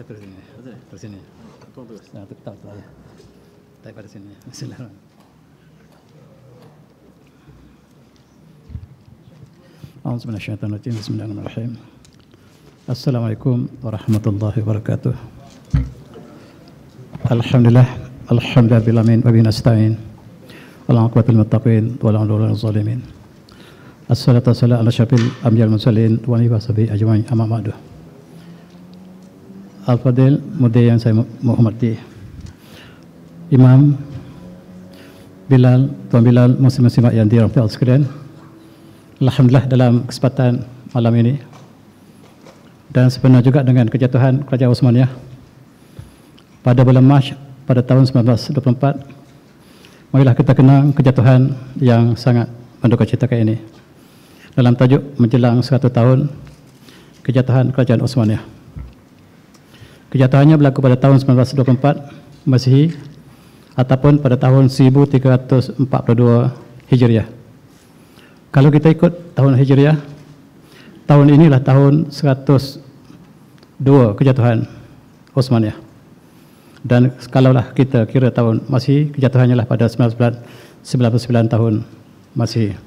terus sini. Terus sini. Terus. Nah, tetap. Tarik pada sini. Bismillahirrahmanirrahim. A'udzubillahi Bismillahirrahmanirrahim. Assalamualaikum warahmatullahi wabarakatuh. Alhamdulillah, alhamdulillahirabbil wa bihi nasta'in. Wal 'aqibatul muttaqin wa la 'udwana 'alal zalimin. Assalatu wassalamu ala asyrafil anbiya'il mursalin wa alihi washabihi ajma'in. Amma ba'du. Al-Fadil Mudir yang saya menghormati, Imam Bilal, Tuan Bilal, muslim-muslimat yang dirahmati Allah sekalian. Alhamdulillah dalam kesempatan malam ini dan sebenarnya juga dengan kejatuhan Kerajaan Osmaniyah pada bulan Mac pada tahun 1924, marilah kita kenang kejatuhan yang sangat mendukacitakan ini dalam tajuk menjelang 100 tahun kejatuhan Kerajaan Osmaniyah. Kejatuhannya berlaku pada tahun 1924 Masihi ataupun pada tahun 1342 Hijriah. Kalau kita ikut tahun Hijriah, tahun inilah tahun 102 kejatuhan Osmaniyah. Dan kalaulah kita kira tahun Masihi, kejatuhannya lah pada 99 tahun Masihi.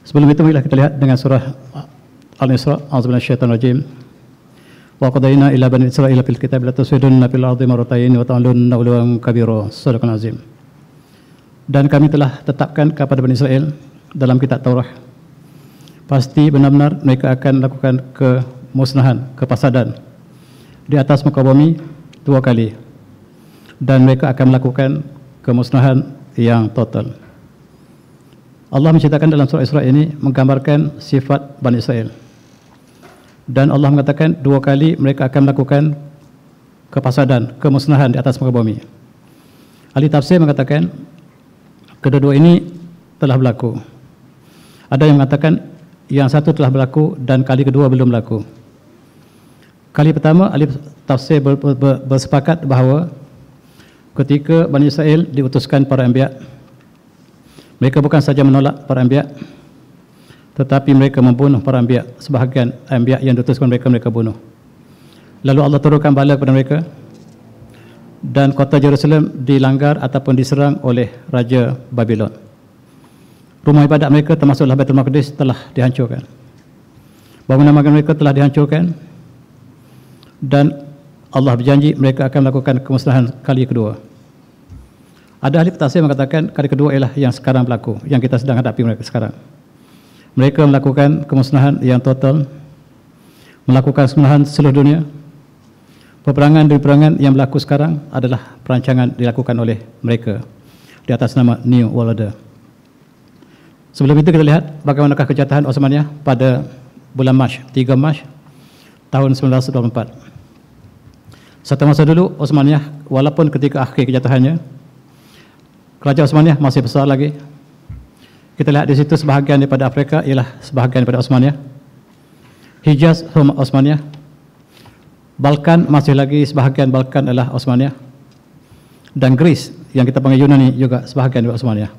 Sebelum itu marilah kita lihat dengan surah Al-Isra. A'udzubillahi minasyaitonir rajim. Wa qadaina ila bani Israila fil kitab la tusfidunna fil ardi marratayn wa ta'lunna 'uluwan kabira. Sadaqal azim. Dan kami telah tetapkan kepada Bani Israel dalam kitab Taurat, pasti benar-benar mereka akan lakukan kemusnahan, kepasadan di atas muka bumi 2 kali, dan mereka akan melakukan kemusnahan yang total. Allah menceritakan dalam surah Isra ini menggambarkan sifat Bani Israel, dan Allah mengatakan 2 kali mereka akan melakukan kepasadan, kemusnahan di atas muka bumi. Ahli tafsir mengatakan kedua-dua ini telah berlaku. Ada yang mengatakan yang satu telah berlaku dan kali kedua belum berlaku. Kali pertama, ahli tafsir bersepakat bahawa ketika Bani Israel diutuskan para anbiya, mereka bukan saja menolak para anbiya, tetapi mereka membunuh para anbiya. Sebahagian anbiya yang diutuskan mereka bunuh. Lalu Allah turunkan bala kepada mereka, dan kota Jerusalem dilanggar ataupun diserang oleh Raja Babylon. Rumah ibadat mereka termasuklah Baitul Maqdis telah dihancurkan. Bangunan mereka telah dihancurkan, dan Allah berjanji mereka akan melakukan kemusnahan kali kedua. Ada ahli tafsir mengatakan kali kedua ialah yang sekarang berlaku, yang kita sedang hadapi mereka sekarang. Mereka melakukan kemusnahan yang total, melakukan kemusnahan seluruh dunia. Peperangan demi peperangan yang berlaku sekarang adalah perancangan dilakukan oleh mereka di atas nama New World Order. Sebelum itu kita lihat bagaimanakah kejatuhan Osmaniyah pada bulan Mac, 3 Mac tahun 1924. Satu masa dulu Osmaniyah, walaupun ketika akhir kejatuhannya, Kerajaan Osmaniyah masih besar lagi. Kita lihat di situ sebahagian daripada Afrika ialah sebahagian daripada Osmaniyah. Hijaz Osmaniyah. Balkan masih lagi sebahagian Balkan adalah Osmaniyah. Dan Greece yang kita panggil Yunani juga sebahagian daripada Osmaniyah.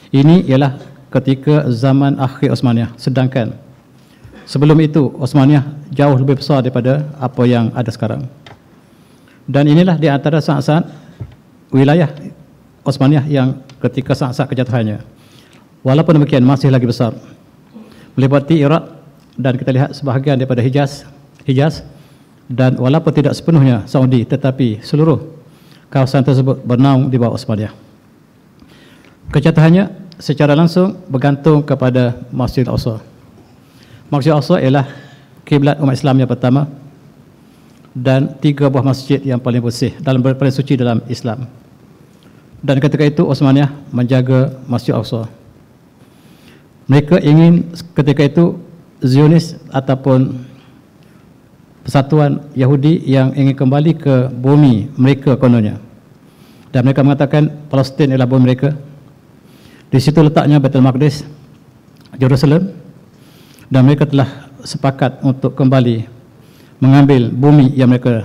Ini ialah ketika zaman akhir Osmaniyah. Sedangkan sebelum itu Osmaniyah jauh lebih besar daripada apa yang ada sekarang. Dan inilah di antara saat-saat wilayah Osmaniyah yang ketika saat-saat kejatuhannya, walaupun demikian masih lagi besar, meliputi Iraq, dan kita lihat sebahagian daripada Hijaz, dan walaupun tidak sepenuhnya Saudi, tetapi seluruh kawasan tersebut bernaung di bawah Osmaniyah. Kejatuhannya secara langsung bergantung kepada Masjid Al-Aqsa. Masjid Al-Aqsa ialah kiblat umat Islam yang pertama dan 3 buah masjid yang paling bersih, paling suci dalam Islam. Dan ketika itu Osmaniyah menjaga Masjid Al-Aqsa. Mereka ingin ketika itu Zionis ataupun persatuan Yahudi yang ingin kembali ke bumi mereka kononnya. Dan mereka mengatakan Palestin ialah bumi mereka. Di situ letaknya Baitul Maqdis, Jerusalem, dan mereka telah sepakat untuk kembali mengambil bumi yang mereka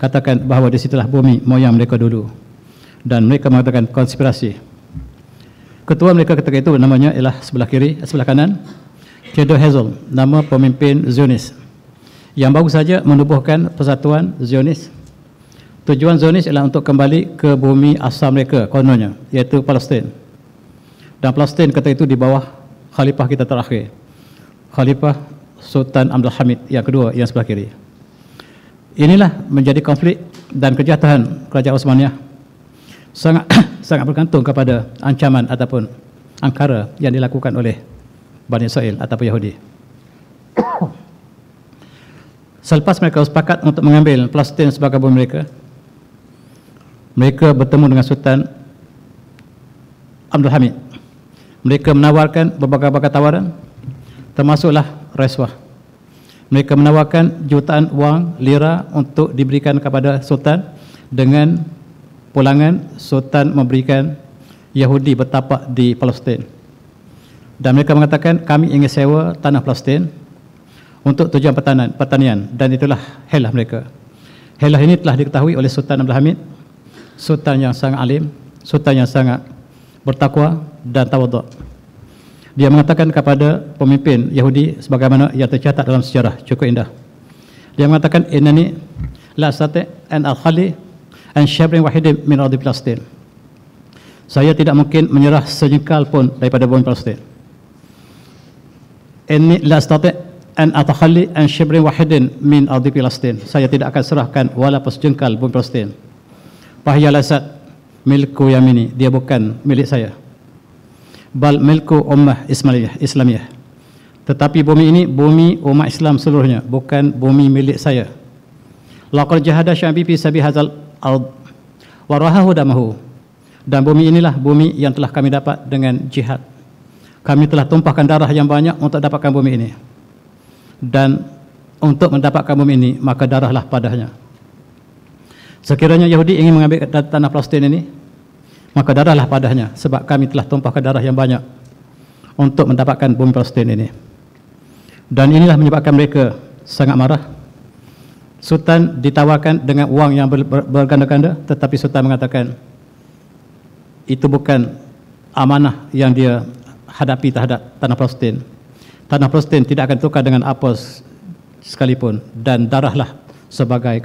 katakan bahawa di situlah bumi moyang mereka dulu. Dan mereka mengatakan konspirasi. Ketua mereka ketika itu namanya ialah sebelah kiri, sebelah kanan, Theodor Herzl, nama pemimpin Zionis yang baru saja menubuhkan persatuan Zionis. Tujuan Zionis ialah untuk kembali ke bumi asal mereka kononnya, iaitu Palestin. Dan Palestin kata itu di bawah khalifah kita terakhir, Khalifah Sultan Abdul Hamid yang kedua yang sebelah kiri. Inilah menjadi konflik dan kejahatan kerajaan Osmaniyah sangat bergantung kepada ancaman ataupun angkara yang dilakukan oleh Bani Israel ataupun Yahudi. Selepas mereka sepakat untuk mengambil Palestin sebagai bumi mereka, mereka bertemu dengan Sultan Abdul Hamid. Mereka menawarkan berbagai-bagai tawaran, termasuklah rasuah. Mereka menawarkan jutaan wang lira untuk diberikan kepada Sultan, dengan pulangan Sultan memberikan Yahudi bertapak di Palestin. Dan mereka mengatakan, kami ingin sewa tanah Palestin untuk tujuan pertanian, dan itulah helah mereka. Helah ini telah diketahui oleh Sultan Abdul Hamid, Sultan yang sangat alim, Sultan yang sangat bertakwa dan tawaduk. Dia mengatakan kepada pemimpin Yahudi sebagaimana yang tercatat dalam sejarah cukup indah. Dia mengatakan, innani la astati' an akhali an shabrin wahidin min ardi Palestin. Saya tidak mungkin menyerah sejengkal pun daripada bumi Palestin. Inni la astati' an atakhalli an shabrin wahidin min ardi Palestin. Saya tidak akan serahkan walaupun sejengkal bumi Palestin. Fahiyal asad milku yamini, dia bukan milik saya. Bal milku ummah Islamiyah. Tetapi bumi ini bumi umat Islam seluruhnya, bukan bumi milik saya. Laqad jahada sya'bi fi sabi hadzal ard wa rahahu damahu. Dan bumi inilah bumi yang telah kami dapat dengan jihad. Kami telah tumpahkan darah yang banyak untuk dapatkan bumi ini. Dan untuk mendapatkan bumi ini, maka darahlah padanya. Sekiranya Yahudi ingin mengambil tanah Palestin ini, maka darahlah padanya, sebab kami telah tumpahkan darah yang banyak untuk mendapatkan bumi Palestin ini. Dan inilah menyebabkan mereka sangat marah. Sultan ditawarkan dengan uang yang berganda-ganda, tetapi Sultan mengatakan itu bukan amanah yang dia hadapi terhadap tanah Palestin. Tanah Palestin tidak akan tukar dengan apa sekalipun, dan darahlah sebagai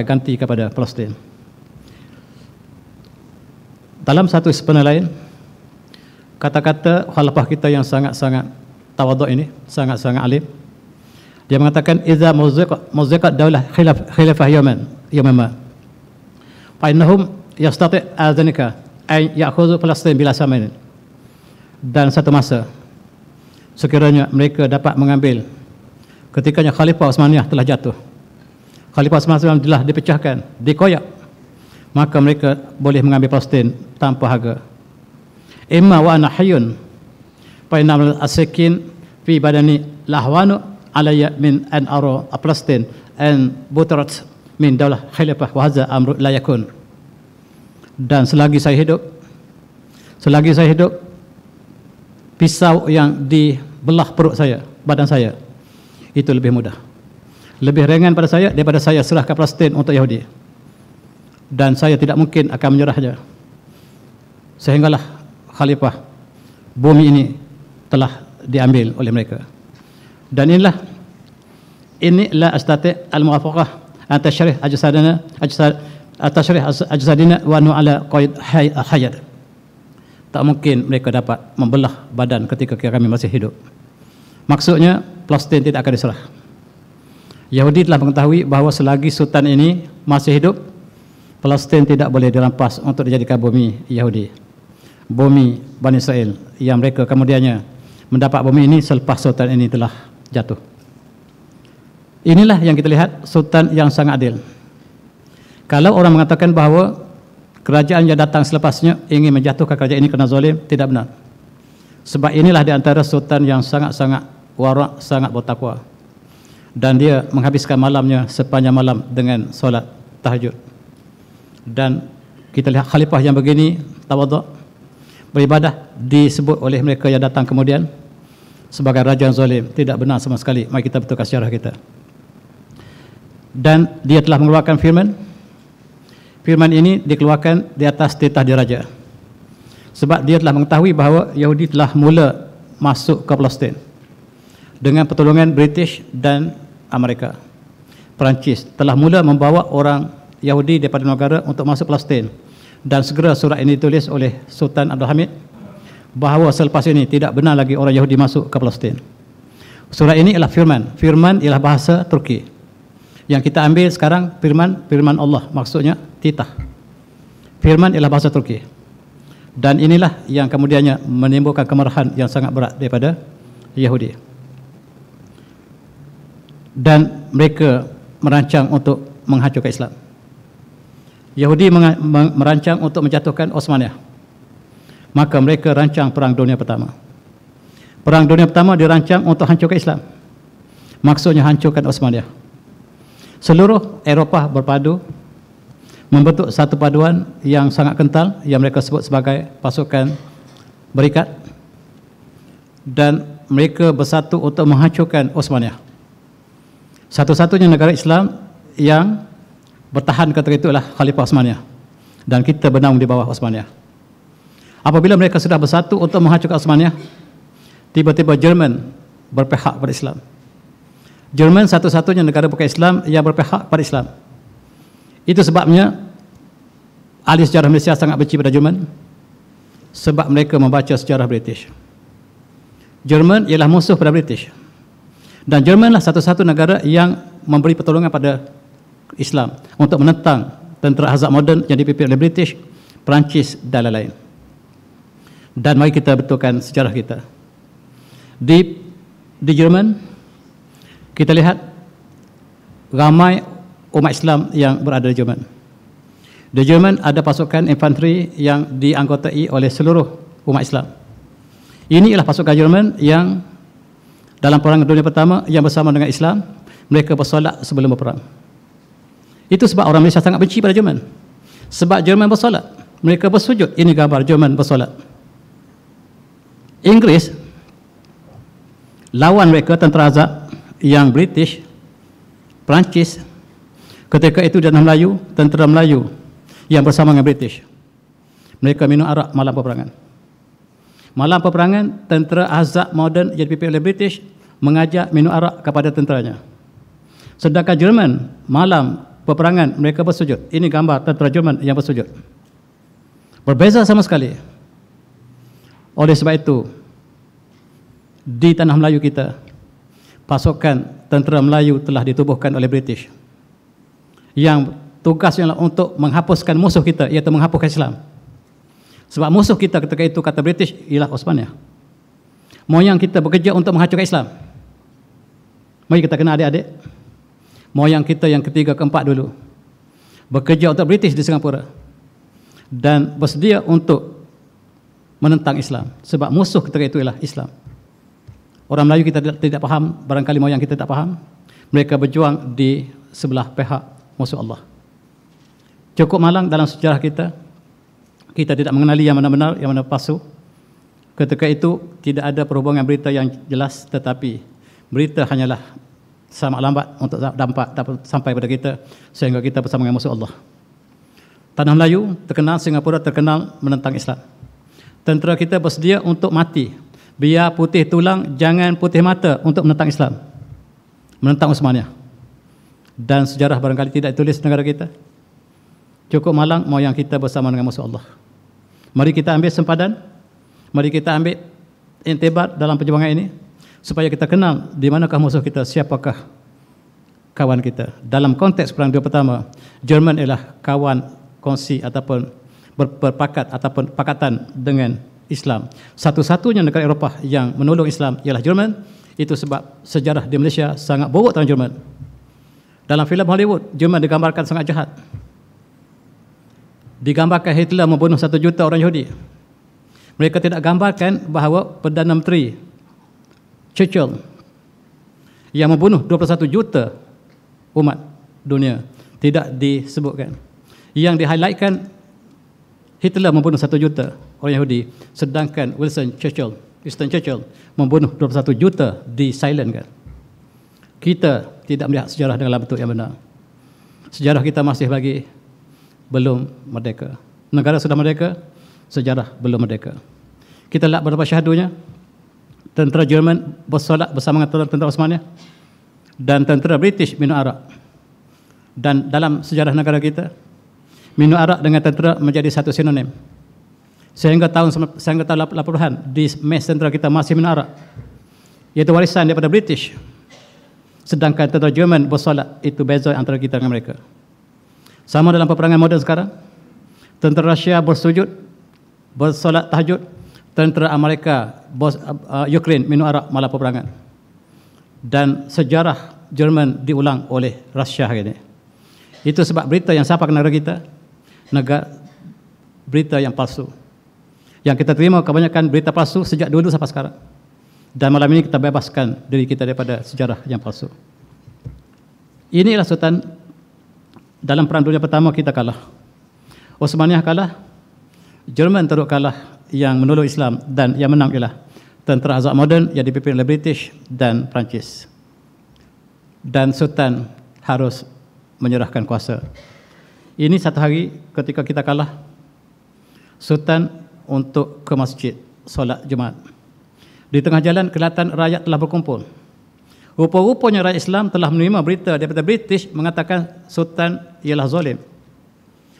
ganti kepada Palestin. Dalam satu sepenuh lain, kata-kata khalifah kita yang sangat-sangat tawaduk ini, sangat-sangat alim, dia mengatakan, idza muzziqat daulah khilafah yawman fa innahum yastati' adzanika ay ya'khudhu Palestin bila samain. Dan satu masa sekiranya mereka dapat mengambil, ketikanya Khalifah Osmaniyah telah jatuh, Khalifah Osmaniyah telah dipecahkan, dikoyak, maka mereka boleh mengambil Palestin tanpa harga. Imma wa ana hayyun fa inna as-sakin fi badani lahwanu alayya min an ara Palestin an butrat min daulah khilafah wa hadza amru la yakun. Dan selagi saya hidup, pisau yang dibelah perut saya, badan saya, itu lebih mudah, lebih ringan pada saya daripada saya serahkan Palestin untuk Yahudi. Dan saya tidak mungkin akan menyerahnya, sehinggalah khalifah bumi ini telah diambil oleh mereka. Dan inilah la astati' al-muwafaqah an tashrih ajsadina wa nu'ala qaid hayat. Tak mungkin mereka dapat membelah badan ketika kami masih hidup. Maksudnya Palestin tidak akan diserah. Yahudi telah mengetahui bahawa selagi Sultan ini masih hidup, Palestin tidak boleh dirampas untuk dijadikan bumi Yahudi, bumi Bani Israel, yang mereka kemudiannya mendapat bumi ini selepas Sultan ini telah jatuh. Inilah yang kita lihat, Sultan yang sangat adil. Kalau orang mengatakan bahawa kerajaan yang datang selepasnya ingin menjatuhkan kerajaan ini kerana zalim, tidak benar. Sebab inilah di antara Sultan yang sangat-sangat warak, sangat bertakwa, dan dia menghabiskan malamnya sepanjang malam dengan solat tahajud. Dan kita lihat khalifah yang begini tawaduk, beribadah, disebut oleh mereka yang datang kemudian sebagai raja yang zalim. Tidak benar sama sekali. Mari kita betulkan sejarah kita. Dan dia telah mengeluarkan firman. Firman ini dikeluarkan di atas titah diraja, sebab dia telah mengetahui bahawa Yahudi telah mula masuk ke Palestin dengan pertolongan British dan Amerika, Perancis telah mula membawa orang Yahudi daripada negara untuk masuk Palestin, dan segera surat ini ditulis oleh Sultan Abdul Hamid bahawa selepas ini tidak benar lagi orang Yahudi masuk ke Palestin. Surat ini ialah firman. Firman ialah bahasa Turki. Yang kita ambil sekarang firman Allah, maksudnya titah. Firman ialah bahasa Turki. Dan inilah yang kemudiannya menimbulkan kemarahan yang sangat berat daripada Yahudi. Dan mereka merancang untuk menghancurkan Islam. Yahudi merancang untuk menjatuhkan Osmaniyah. Maka mereka rancang Perang Dunia Pertama. Perang Dunia Pertama dirancang untuk hancurkan Islam. Maksudnya hancurkan Osmaniyah. Seluruh Eropah berpadu membentuk satu paduan yang sangat kental yang mereka sebut sebagai pasukan berikat, dan mereka bersatu untuk menghancurkan Osmaniyah. Satu-satunya negara Islam yang bertahan ketika itu adalah Khalifah Osmaniyah, dan kita bernaung di bawah Osmaniyah. Apabila mereka sudah bersatu untuk menghancurkan Osmaniyah, tiba-tiba Jerman berpihak pada Islam. Jerman satu-satunya negara bukan Islam yang berpihak pada Islam. Itu sebabnya ahli sejarah Malaysia sangat benci pada Jerman, sebab mereka membaca sejarah British. Jerman ialah musuh pada British, dan Jermanlah satu-satu negara yang memberi pertolongan pada Islam untuk menentang tentera Ahzab moden yang dipimpin oleh British, Perancis dan lain-lain. Dan mari kita betulkan sejarah kita. Di Jerman kita lihat ramai umat Islam yang berada di Jerman. Di Jerman ada pasukan infanteri yang dianggotai oleh seluruh umat Islam. Ini ialah pasukan Jerman yang dalam Perang Dunia Pertama yang bersama dengan Islam, mereka bersolat sebelum berperang. Itu sebab orang Malaysia sangat benci pada Jerman. Sebab Jerman bersolat, mereka bersujud. Ini gambar Jerman bersolat. Inggeris lawan mereka, tentera Ahzab yang British, Perancis. Ketika itu di tanah Melayu, tentera Melayu yang bersama dengan British, mereka minum arak malam peperangan. Malam peperangan, tentera Ahzab moden yang dipimpin oleh British mengajak minum arak kepada tenteranya. Sedangkan Jerman, malam peperangan mereka bersujud. Ini gambar tentera Jerman yang bersujud. Berbeza sama sekali. Oleh sebab itu, di tanah Melayu kita, pasukan tentera Melayu telah ditubuhkan oleh British, yang tugasnya adalah untuk menghapuskan musuh kita, iaitu menghapuskan Islam. Sebab musuh kita ketika itu, kata British, ialah Osmaniyah. Moyang kita bekerja untuk menghancurkan Islam. Mari kita kenal adik-adik. Moyang kita yang ketiga, keempat dulu bekerja untuk British di Singapura dan bersedia untuk menentang Islam. Sebab musuh ketika itu ialah Islam. Orang Melayu kita tidak faham, barangkali moyang kita tak faham. Mereka berjuang di sebelah pihak musuh Allah. Cukup malang dalam sejarah kita, kita tidak mengenali yang mana benar, yang mana palsu. Ketika itu tidak ada perhubungan berita yang jelas, tetapi berita hanyalah sama lambat untuk dapat sampai pada kita, sehingga kita bersama dengan musuh Allah. Tanah Melayu terkenal, Singapura terkenal menentang Islam. Tentera kita bersedia untuk mati, biar putih tulang jangan putih mata, untuk menentang Islam, menentang Osmaniyah. Dan sejarah barangkali tidak ditulis negara kita. Cukup malang moyang kita bersama dengan musuh Allah. Mari kita ambil sempadan, mari kita ambil intibat dalam perjuangan ini, supaya kita kenal di manakah musuh kita, siapakah kawan kita. Dalam konteks Perang Dunia Pertama, Jerman ialah kawan kongsi ataupun berpakat ataupun pakatan dengan Islam. Satu-satunya negara Eropah yang menolong Islam ialah Jerman. Itu sebab sejarah di Malaysia sangat buruk tentang Jerman. Dalam filem Hollywood, Jerman digambarkan sangat jahat. Digambarkan Hitler membunuh 1 juta orang Yahudi. Mereka tidak gambarkan bahawa Perdana Menteri Churchill yang membunuh 21 juta umat dunia. Tidak disebutkan. Yang di-highlightkan Hitler membunuh 1 juta orang Yahudi, sedangkan Winston Churchill membunuh 21 juta di-silentkan. Kita tidak melihat sejarah dalam bentuk yang benar. Sejarah kita masih lagi belum merdeka. Negara sudah merdeka, sejarah belum merdeka. Kita lihat berapa syahadunya. Tentera Jerman bersolat bersama dengan tentera Osmaniyah. dan tentera British minum arak. Dan dalam sejarah negara kita, minum arak dengan tentera menjadi satu sinonim. Sehingga tahun 80-an di mes tentera kita masih minum arak. Iaitu warisan daripada British. Sedangkan tentera Jerman bersolat, itu beza antara kita dengan mereka. Sama dalam peperangan moden sekarang, tentera Rusia bersujud, bersolat tahajud, tentera Amerika, Ukraine minum arak malam peperangan. Dan sejarah Jerman diulang oleh Rusia hari ini. Itu sebab berita yang sampai ke negara kita, berita yang palsu. Yang kita terima kebanyakan berita palsu sejak dulu sampai sekarang. Dan malam ini kita bebaskan diri kita daripada sejarah yang palsu. Inilah Sultan. Dalam Perang Dunia Pertama kita kalah. Osmaniyah kalah, Jerman teruk kalah, yang menolong Islam, dan yang menang ialah tentera Azad moden yang dipimpin oleh British dan Perancis. Dan Sultan harus menyerahkan kuasa. Ini satu hari ketika kita kalah, Sultan untuk ke masjid solat Jumaat. Di tengah jalan kelihatan rakyat telah berkumpul. Rupa-rupanya rakyat Islam telah menerima berita daripada British mengatakan Sultan ialah zalim.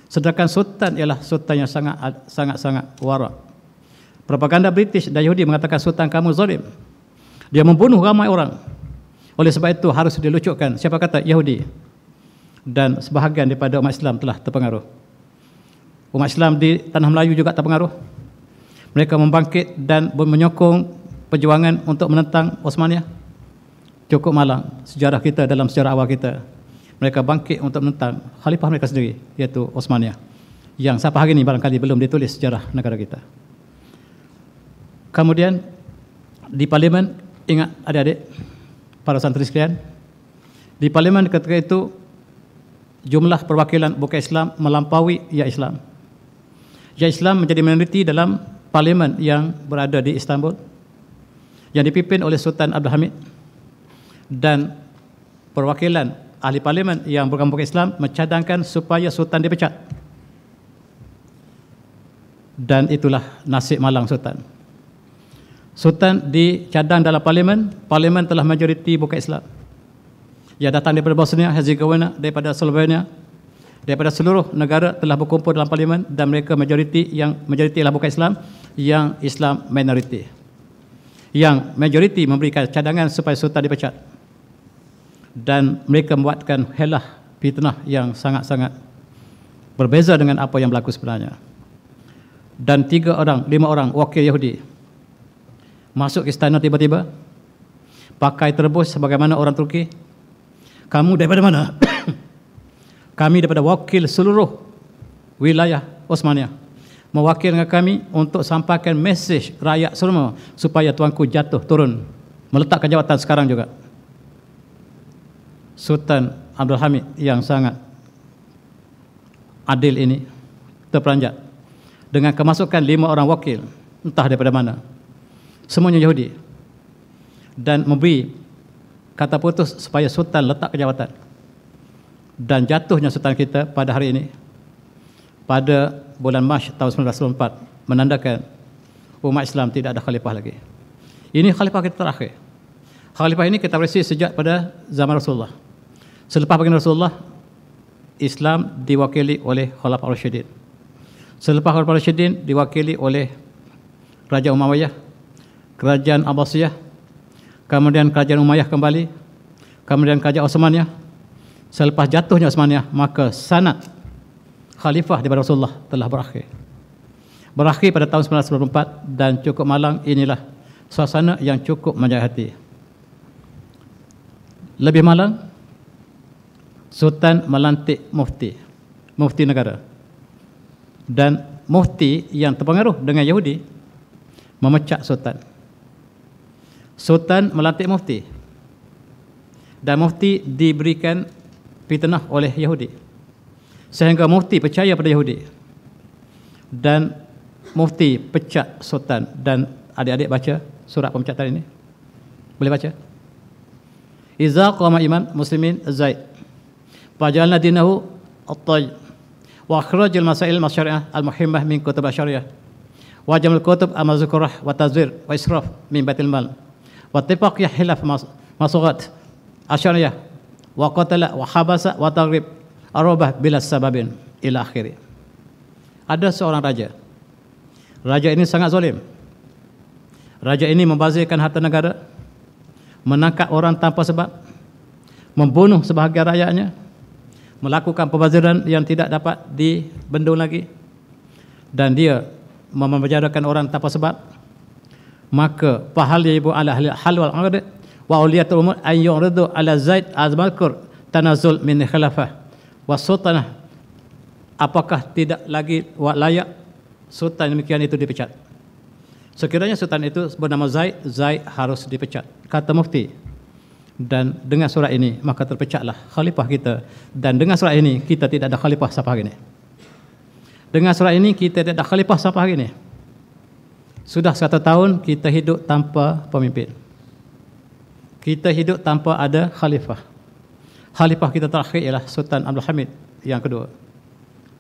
Sedangkan Sultan ialah Sultan yang sangat-sangat warak. Propaganda British dan Yahudi mengatakan Sultan kamu zalim. Dia membunuh ramai orang. Oleh sebab itu harus dilucutkan. Siapa kata? Yahudi. Dan sebahagian daripada umat Islam telah terpengaruh. Umat Islam di tanah Melayu juga terpengaruh. Mereka membangkit dan menyokong perjuangan untuk menentang Osmaniyah. Cukup malang sejarah kita, dalam sejarah awal kita, mereka bangkit untuk menentang khalifah mereka sendiri, iaitu Osmaniyah, yang sampai hari ini barangkali belum ditulis sejarah negara kita. Kemudian di parlimen, ingat adik-adik, para santri sekalian, di parlimen ketika itu jumlah perwakilan bukan Islam melampaui ya Islam. Ya Islam menjadi minoriti dalam parlimen yang berada di Istanbul, yang dipimpin oleh Sultan Abdul Hamid. Dan perwakilan ahli parlimen yang bukan Islam mencadangkan supaya Sultan dipecat. Dan itulah nasib malang Sultan. Sultan dicadang dalam parlimen, parlimen telah majoriti bukan Islam. Yang datang daripada Bosnia Herzegovina, daripada Slovenia, daripada seluruh negara telah berkumpul dalam parlimen, dan mereka majoriti ialah bukan Islam, yang Islam minoriti. Yang majoriti memberikan cadangan supaya Sultan dipecat. Dan mereka membuatkan helah fitnah yang sangat-sangat berbeza dengan apa yang berlaku sebenarnya. Dan 5 orang wakil Yahudi masuk ke istana tiba-tiba, pakai terbus sebagaimana orang Turki. Kamu daripada mana? Kami daripada wakil seluruh wilayah Osmaniyah, mewakilkan kami untuk sampaikan mesej rakyat semua supaya tuanku jatuh turun, meletakkan jawatan sekarang juga. Sultan Abdul Hamid yang sangat adil ini terperanjat dengan kemasukan 5 orang wakil, entah daripada mana, semuanya Yahudi, dan memberi kata putus supaya Sultan letak ke jawatan. Dan jatuhnya Sultan kita pada hari ini, pada bulan Mac tahun 1994, menandakan umat Islam tidak ada khalifah lagi. Ini khalifah kita terakhir. Khalifah ini kita berisi sejak pada zaman Rasulullah. Selepas baginda Rasulullah, Islam diwakili oleh Khalifah Rasyidin. Selepas Khalifah Rasyidin diwakili oleh Kerajaan Umayyah, Kerajaan Abbasiyah, kemudian Kerajaan Umayyah kembali, kemudian Kerajaan Osmaniyah. Selepas jatuhnya Osmaniyah, maka sanad Khalifah daripada Rasulullah telah berakhir. Berakhir pada tahun 1994, dan cukup malang inilah suasana yang cukup menjadi hati. Lebih malang, Sultan melantik mufti negara. Dan mufti yang terpengaruh dengan Yahudi memecat Sultan. Sultan melantik mufti, dan mufti diberikan fitnah oleh Yahudi, sehingga mufti percaya pada Yahudi, dan mufti pecat Sultan. Dan adik-adik baca surat pemecatan ini, boleh baca. Iza qama imam muslimin Zaid fajalna dinahu at-tay wa akhrajal masail masyari'ah al-muhimmah min kutub syariah wa jamul kutub amazkurah wa tazwir wa israf min baitil mal wa tifaq hilaf masughat asyariyah wa qatala wa habasa wa taghrib arabah bila sababin ila akhiri. Ada seorang raja. Raja ini sangat zalim. Raja ini membazirkan harta negara, menangkap orang tanpa sebab, membunuh sebahagian rakyatnya, melakukan pembaziran yang tidak dapat dibendung lagi, dan dia memenjarakan orang tanpa sebab. Maka fahal yajibu ala ahli hal wal aqd wa awliyatul umur an yuridu ala Zaid az-Mazkur tanazul min khilafah wa sultanah. Apakah tidak lagi layak sultan demikian itu dipecat? Sekiranya sultan itu bernama Zaid, Zaid harus dipecat, kata mufti. Dan dengan surat ini maka terpecatlah khalifah kita, dan dengan surat ini kita tidak ada khalifah sampai hari ini. Dengan surat ini kita tidak ada khalifah sampai hari ini. Sudah 100 tahun kita hidup tanpa pemimpin. Kita hidup tanpa ada khalifah. Khalifah kita terakhir ialah Sultan Abdul Hamid yang kedua.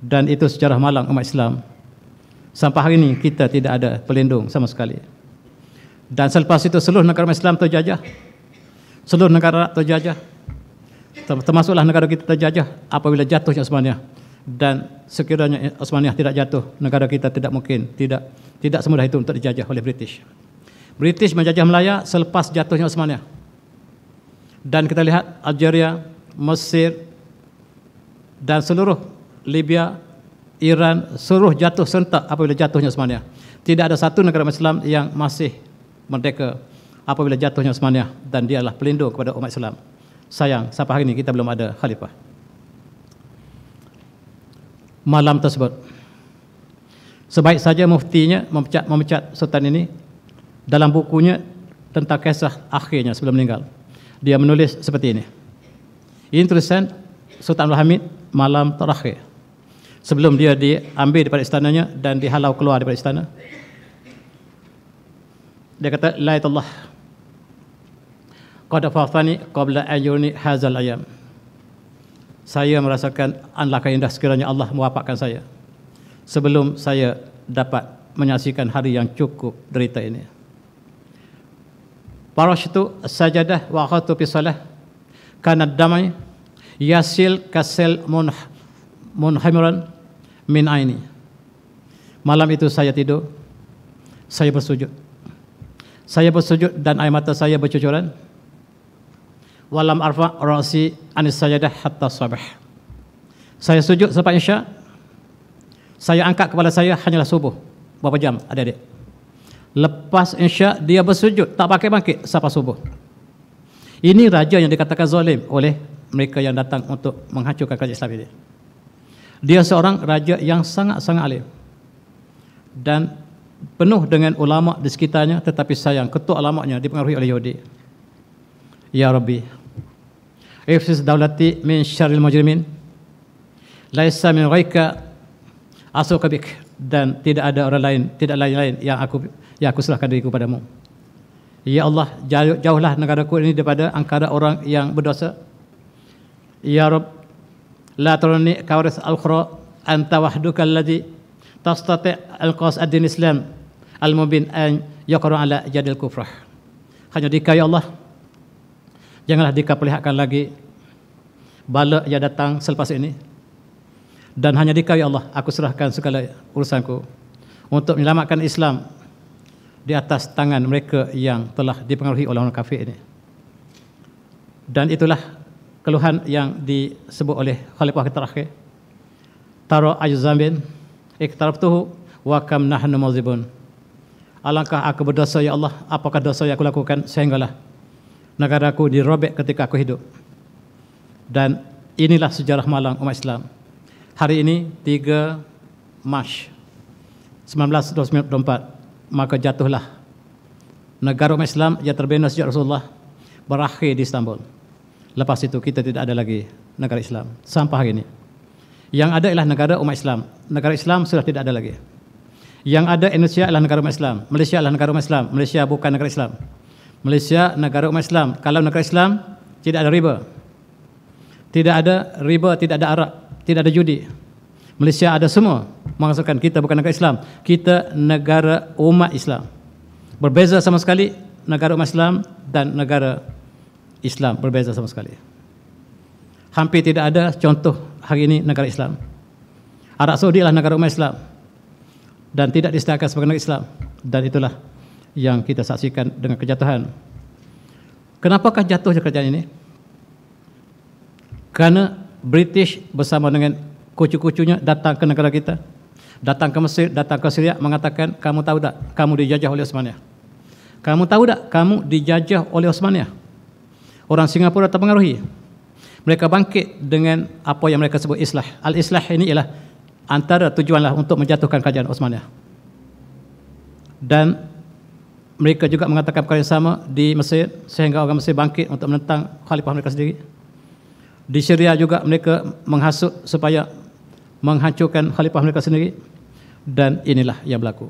Dan itu sejarah malang umat Islam. Sampai hari ini kita tidak ada pelindung sama sekali. Dan selepas itu seluruh negara Islam terjajah. Seluruh negara terjajah. Termasuklah negara kita terjajah apabila jatuhnya Utsmaniyah. Dan sekiranya Utsmaniyah tidak jatuh, negara kita tidak mungkin, tidak semudah itu untuk dijajah oleh British. British menjajah Melaya selepas jatuhnya Utsmaniyah. Dan kita lihat Algeria, Mesir, dan seluruh Libya, Iran, seluruh jatuh serentak apabila jatuhnya Utsmaniyah. Tidak ada satu negara Islam yang masih merdeka apabila jatuhnya Utsmaniyah, dan dia adalah pelindung kepada umat Islam. Sayang, sampai hari ini kita belum ada khalifah. Malam tersebut, sebaik saja muftinya memecat sultan ini, dalam bukunya tentang kisah akhirnya sebelum meninggal, dia menulis seperti ini. Ini tulisan Sultan Abdul Hamid malam terakhir sebelum dia diambil daripada istananya dan dihalau keluar daripada istana. Dia kata, la ilallah qad fafani qabla ayuni hazal ayam. Saya merasakan alangkah indah sekiranya Allah mewafatkan saya sebelum saya dapat menyaksikan hari yang cukup derita ini. Parashtu sajadah wa akhadtu fi salah kana damai yasil kasel munhamiran min aini. Malam itu saya tidur, saya bersujud. Saya bersujud dan air mata saya bercucuran. Walam arfa ra'si anis sajadah hatta sabah. Saya sujud sampai isya. Saya angkat kepala saya hanyalah subuh. Berapa jam adik-adik? Lepas isya dia bersujud, tak pakai bangkit sampai subuh. Ini raja yang dikatakan zalim oleh mereka yang datang untuk menghancurkan kerajaan Islam ini. Dia seorang raja yang sangat-sangat alim dan penuh dengan ulama di sekitarnya, tetapi sayang ketua ulamanya dipengaruhi oleh Yahudi. Ya Rabbi, ifsis daulati min syarril mujrimin, laisa min ghaika asuka bik, dan tidak ada orang lain, tidak lain yang aku serahkan diriku padamu. Ya Allah, jauhlah negaraku ini daripada angkara orang yang berdosa. Ya Rabb, la tarani kawaris al-ukhra anta wahduka alladhi tastati' al-qas ad-din Islam al-mubin an yaqra ala jadil kufrah. Hanya dikau ya Allah, janganlah dikau perlihatkan lagi bala yang datang selepas ini, dan hanya dikau ya Allah aku serahkan segala urusanku untuk menyelamatkan Islam di atas tangan mereka yang telah dipengaruhi oleh orang kafir ini. Dan itulah keluhan yang disebut oleh khalifah terakhir. Tara ajzambin iktarabtuhu wa kam nahnu muzibun. Alangkah aku berdosa ya Allah, apakah dosa yang aku lakukan sehinggalah negaraku dirobek ketika aku hidup. Dan inilah sejarah malang umat Islam. Hari ini 3 Mac 1924, maka jatuhlah negara umat Islam yang terbina sejak Rasulullah berakhir di Istanbul. Lepas itu kita tidak ada lagi negara Islam sampai hari ini. Yang ada ialah negara umat Islam. Negara Islam sudah tidak ada lagi. Yang ada Indonesia adalah negara umat Islam. Malaysia adalah negara umat Islam. Malaysia bukan negara Islam. Malaysia negara umat Islam. Kalau negara Islam tidak ada riba. Tidak ada riba, tidak ada arak, tidak ada judi. Malaysia ada semua. Menghasilkan kita bukan negara Islam. Kita negara umat Islam. Berbeza sama sekali negara umat Islam dan negara Islam berbeza sama sekali. Hampir tidak ada contoh hari ini negara Islam. Arab Saudi adalah negara umat Islam dan tidak disediakan sebagai negara Islam, dan itulah yang kita saksikan dengan kejatuhan. Kenapakah jatuh kerajaan ini? Karena British bersama dengan kucu-kucunya datang ke negara kita, datang ke Mesir, datang ke Syria, mengatakan, kamu tahu tak, kamu dijajah oleh Osmaniyah. Kamu tahu tak, kamu dijajah oleh Osmaniyah. Orang Singapura terpengaruhi. Mereka bangkit dengan apa yang mereka sebut islah. Al-islah ini ialah antara tujuanlah untuk menjatuhkan kerajaan Osmaniyah. Dan mereka juga mengatakan perkara yang sama di Mesir, sehingga orang Mesir bangkit untuk menentang khalifah mereka sendiri. Di Syria juga mereka menghasut supaya menghancurkan khalifah mereka sendiri, dan inilah yang berlaku.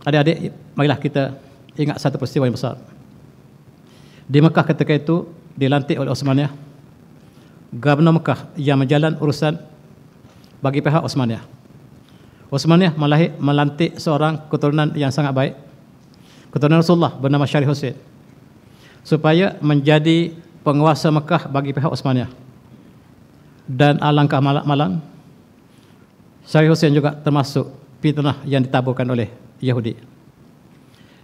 Adik-adik, marilah kita ingat satu peristiwa yang besar. Di Mekah ketika itu dilantik oleh Osmaniyah Gubernur Mekah yang menjalan urusan bagi pihak Osmaniyah. Osmaniyah melantik seorang keturunan yang sangat baik, keturunan Rasulullah, bernama Syarif Hussein, supaya menjadi penguasa Mekah bagi pihak Osmaniyah. Dan alangkah malang, Syarif Hussein juga termasuk fitnah yang ditaburkan oleh Yahudi.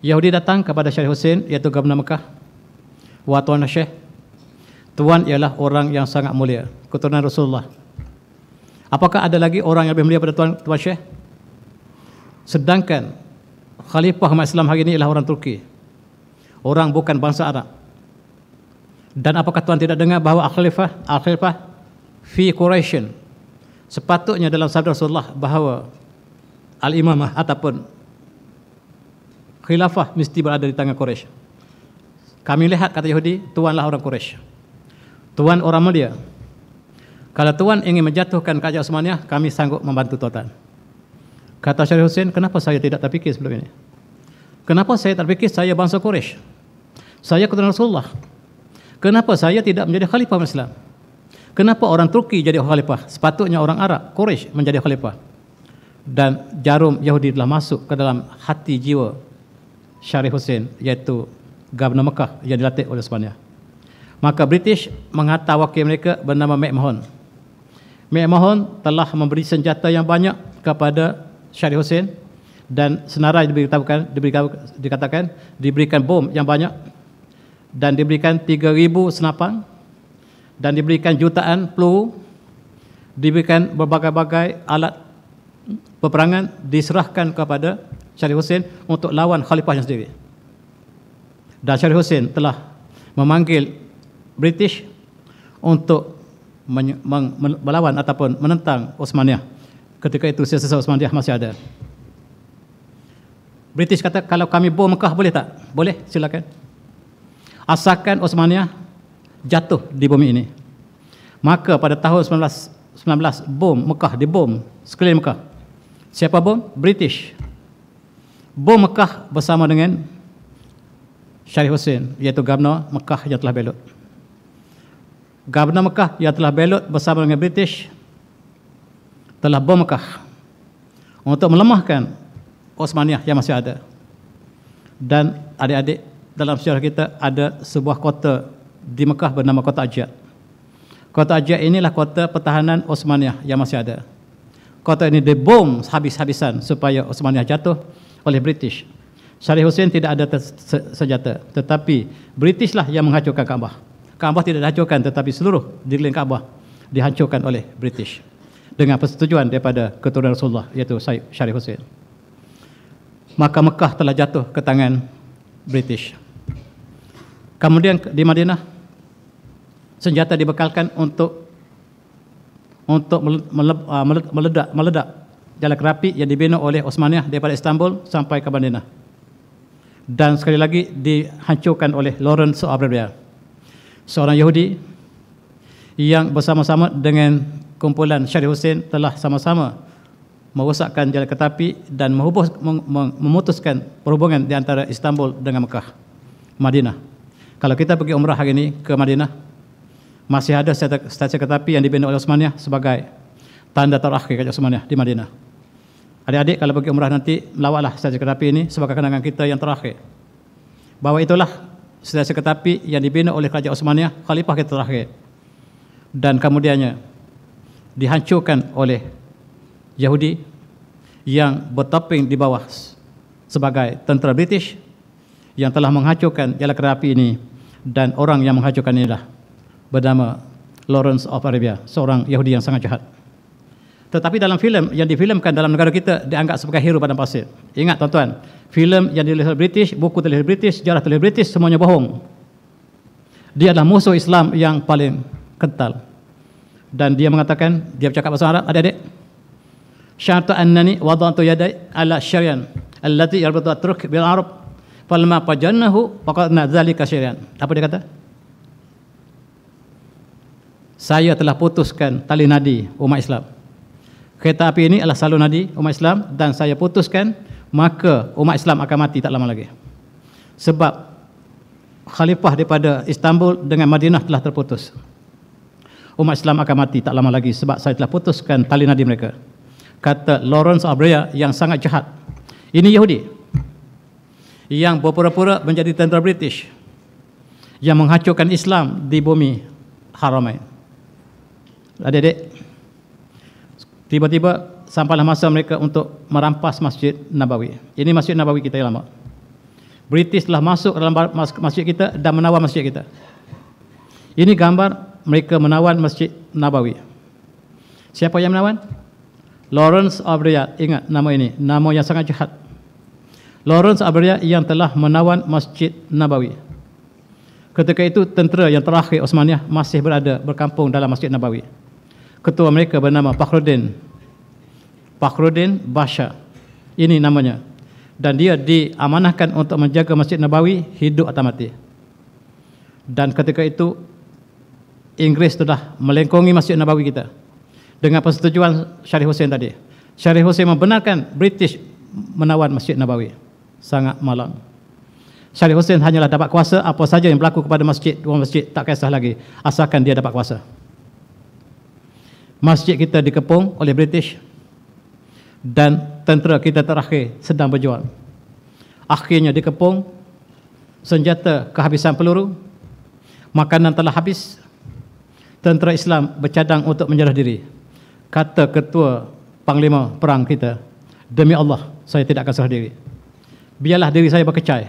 Yahudi datang kepada Syarif Hussein, iaitu Gubernur Mekah, wa tuan Syekh, tuan ialah orang yang sangat mulia, keturunan Rasulullah. Apakah ada lagi orang yang lebih mulia pada tuan Syekh? Sedangkan khalifah umat Islam hari ini ialah orang Turki, orang bukan bangsa Arab. Dan apakah tuan tidak dengar bahawa al-khalifah fi Quraisy, sepatutnya dalam sabda Rasulullah bahawa al-imamah ataupun khilafah mesti berada di tangan Quraisy. Kami lihat, kata Yahudi, tuanlah orang Quraisy, tuan orang mulia. Kalau tuan ingin menjatuhkan kerajaan Osmaniyah, kami sanggup membantu tuan. Kata Syarif Hussein, kenapa saya tidak terfikir sebelum ini? Kenapa saya terfikir saya bangsa Quraisy? Saya keturunan Rasulullah. Kenapa saya tidak menjadi khalifah Islam? Kenapa orang Turki jadi khalifah? Sepatutnya orang Arab, Quraisy, menjadi khalifah. Dan jarum Yahudi telah masuk ke dalam hati jiwa Syarif Hussein, iaitu Gubernur Mekah yang dilatih oleh Osmaniyah. Maka British menghantar wakil mereka bernama McMahon. McMahon telah memberi senjata yang banyak kepada Syarif Hussein, dan senarai dikatakan diberikan bom yang banyak, dan diberikan 3,000 senapan, dan diberikan jutaan peluru, diberikan berbagai-bagai alat peperangan, diserahkan kepada Syarif Hussein untuk lawan khalifahnya sendiri. Dan Syarif Hussein telah memanggil British untuk melawan ataupun menentang Osmaniyah. Ketika itu sisa-sisa Osmaniyah masih ada. British kata, kalau kami bom Mekah boleh tak? Boleh, silakan. Asalkan Osmaniyah jatuh di bumi ini. Maka pada tahun 19 bom Mekah, dibom sekeliling Mekah. Siapa bom? British. Bom Mekah bersama dengan Syarif Hussein, iaitu Gubernur Mekah yang telah belot. Gubernur Mekah yang telah belot bersama dengan British telah bom Mekah untuk melemahkan Osmaniyah yang masih ada. Dan adik-adik, dalam sejarah kita ada sebuah kota di Mekah bernama Kota Ajyad. Kota Ajyad inilah kota pertahanan Osmaniyah yang masih ada. Kota ini dibom habis-habisan supaya Osmaniyah jatuh oleh British. Syarif Hussein tidak ada senjata, tetapi British lah yang menghancurkan Kaabah. Kaabah tidak dihancurkan, tetapi seluruh dikeliling Kaabah dihancurkan oleh British dengan persetujuan daripada keturunan Rasulullah, iaitu Syarif Hussein. Maka Mekah telah jatuh ke tangan British. Kemudian di Madinah, senjata dibekalkan untuk meledak jalan kerapi yang dibina oleh Osmaniyah daripada Istanbul sampai ke Madinah. Dan sekali lagi dihancurkan oleh Lawrence of Arabia, seorang Yahudi yang bersama-sama dengan kumpulan Syarif Hussein telah sama-sama merosakkan jalan kereta dan memutuskan perhubungan di antara Istanbul dengan Mekah, Madinah. Kalau kita pergi umrah hari ini ke Madinah, masih ada stasiun kereta api yang dibina oleh Osmaniyah sebagai tanda terakhir kerajaan Osmaniyah di Madinah. Adik-adik, kalau pergi umrah nanti, melawatlah stasiun kereta api ini sebagai kenangan kita yang terakhir, bahawa itulah sentiasa Ketapi yang dibina oleh Kerajaan Osmaniyah, khalifah kita terakhir, dan kemudiannya dihancurkan oleh Yahudi yang bertopeng di bawah sebagai tentera British yang telah menghancurkan Jalan Kereta Api ini, dan orang yang menghancurkan inilah bernama Lawrence of Arabia, seorang Yahudi yang sangat jahat. Tetapi dalam filem yang difilmkan dalam negara kita dianggap sebagai hero padang pasir. Ingat tuan-tuan, filem yang ditulis oleh British, buku tulis British, sejarah tulis British, semuanya bohong. Dia adalah musuh Islam yang paling kental. Dan dia mengatakan, dia bercakap bahasa Arab, adik-adik, syartu annani wada'tu yadai ala syarian allati yarbatu at-turk bil arab falma fajannahu faqadna dzalika syarian. Apa dia kata? Saya telah putuskan tali nadi umat Islam. Kereta api ini adalah salur nadi umat Islam, dan saya putuskan, maka umat Islam akan mati tak lama lagi. Sebab khalifah daripada Istanbul dengan Madinah telah terputus. Umat Islam akan mati tak lama lagi sebab saya telah putuskan tali nadi mereka. Kata Lawrence of Arabia yang sangat jahat. Ini Yahudi yang berpura-pura menjadi tentera British yang menghancurkan Islam di bumi Haramain. Adik-adik, tiba-tiba sampailah masa mereka untuk merampas Masjid Nabawi. Ini Masjid Nabawi kita yang lama. British telah masuk dalam masjid kita dan menawan masjid kita. Ini gambar mereka menawan Masjid Nabawi. Siapa yang menawan? Lawrence of Arabia. Ingat nama ini, nama yang sangat jahat. Lawrence of Arabia yang telah menawan Masjid Nabawi. Ketika itu tentera yang terakhir Osmaniyah masih berkampung dalam Masjid Nabawi. Ketua mereka bernama Fakhruddin Basha. Ini namanya. Dan dia diamanahkan untuk menjaga Masjid Nabawi hidup atau mati. Dan ketika itu Inggris telah melengkongi Masjid Nabawi kita dengan persetujuan Syarif Hussein tadi. Syarif Hussein membenarkan British menawan Masjid Nabawi. Sangat malang. Syarif Hussein hanyalah dapat kuasa, apa saja yang berlaku kepada masjid, dua masjid tak kisah lagi, asalkan dia dapat kuasa. Masjid kita dikepung oleh British dan tentera kita terakhir sedang berjuang. Akhirnya dikepung, senjata kehabisan peluru, makanan telah habis, tentera Islam bercadang untuk menyerah diri. Kata ketua panglima perang kita, demi Allah saya tidak akan serah diri. Biarlah diri saya berkecai,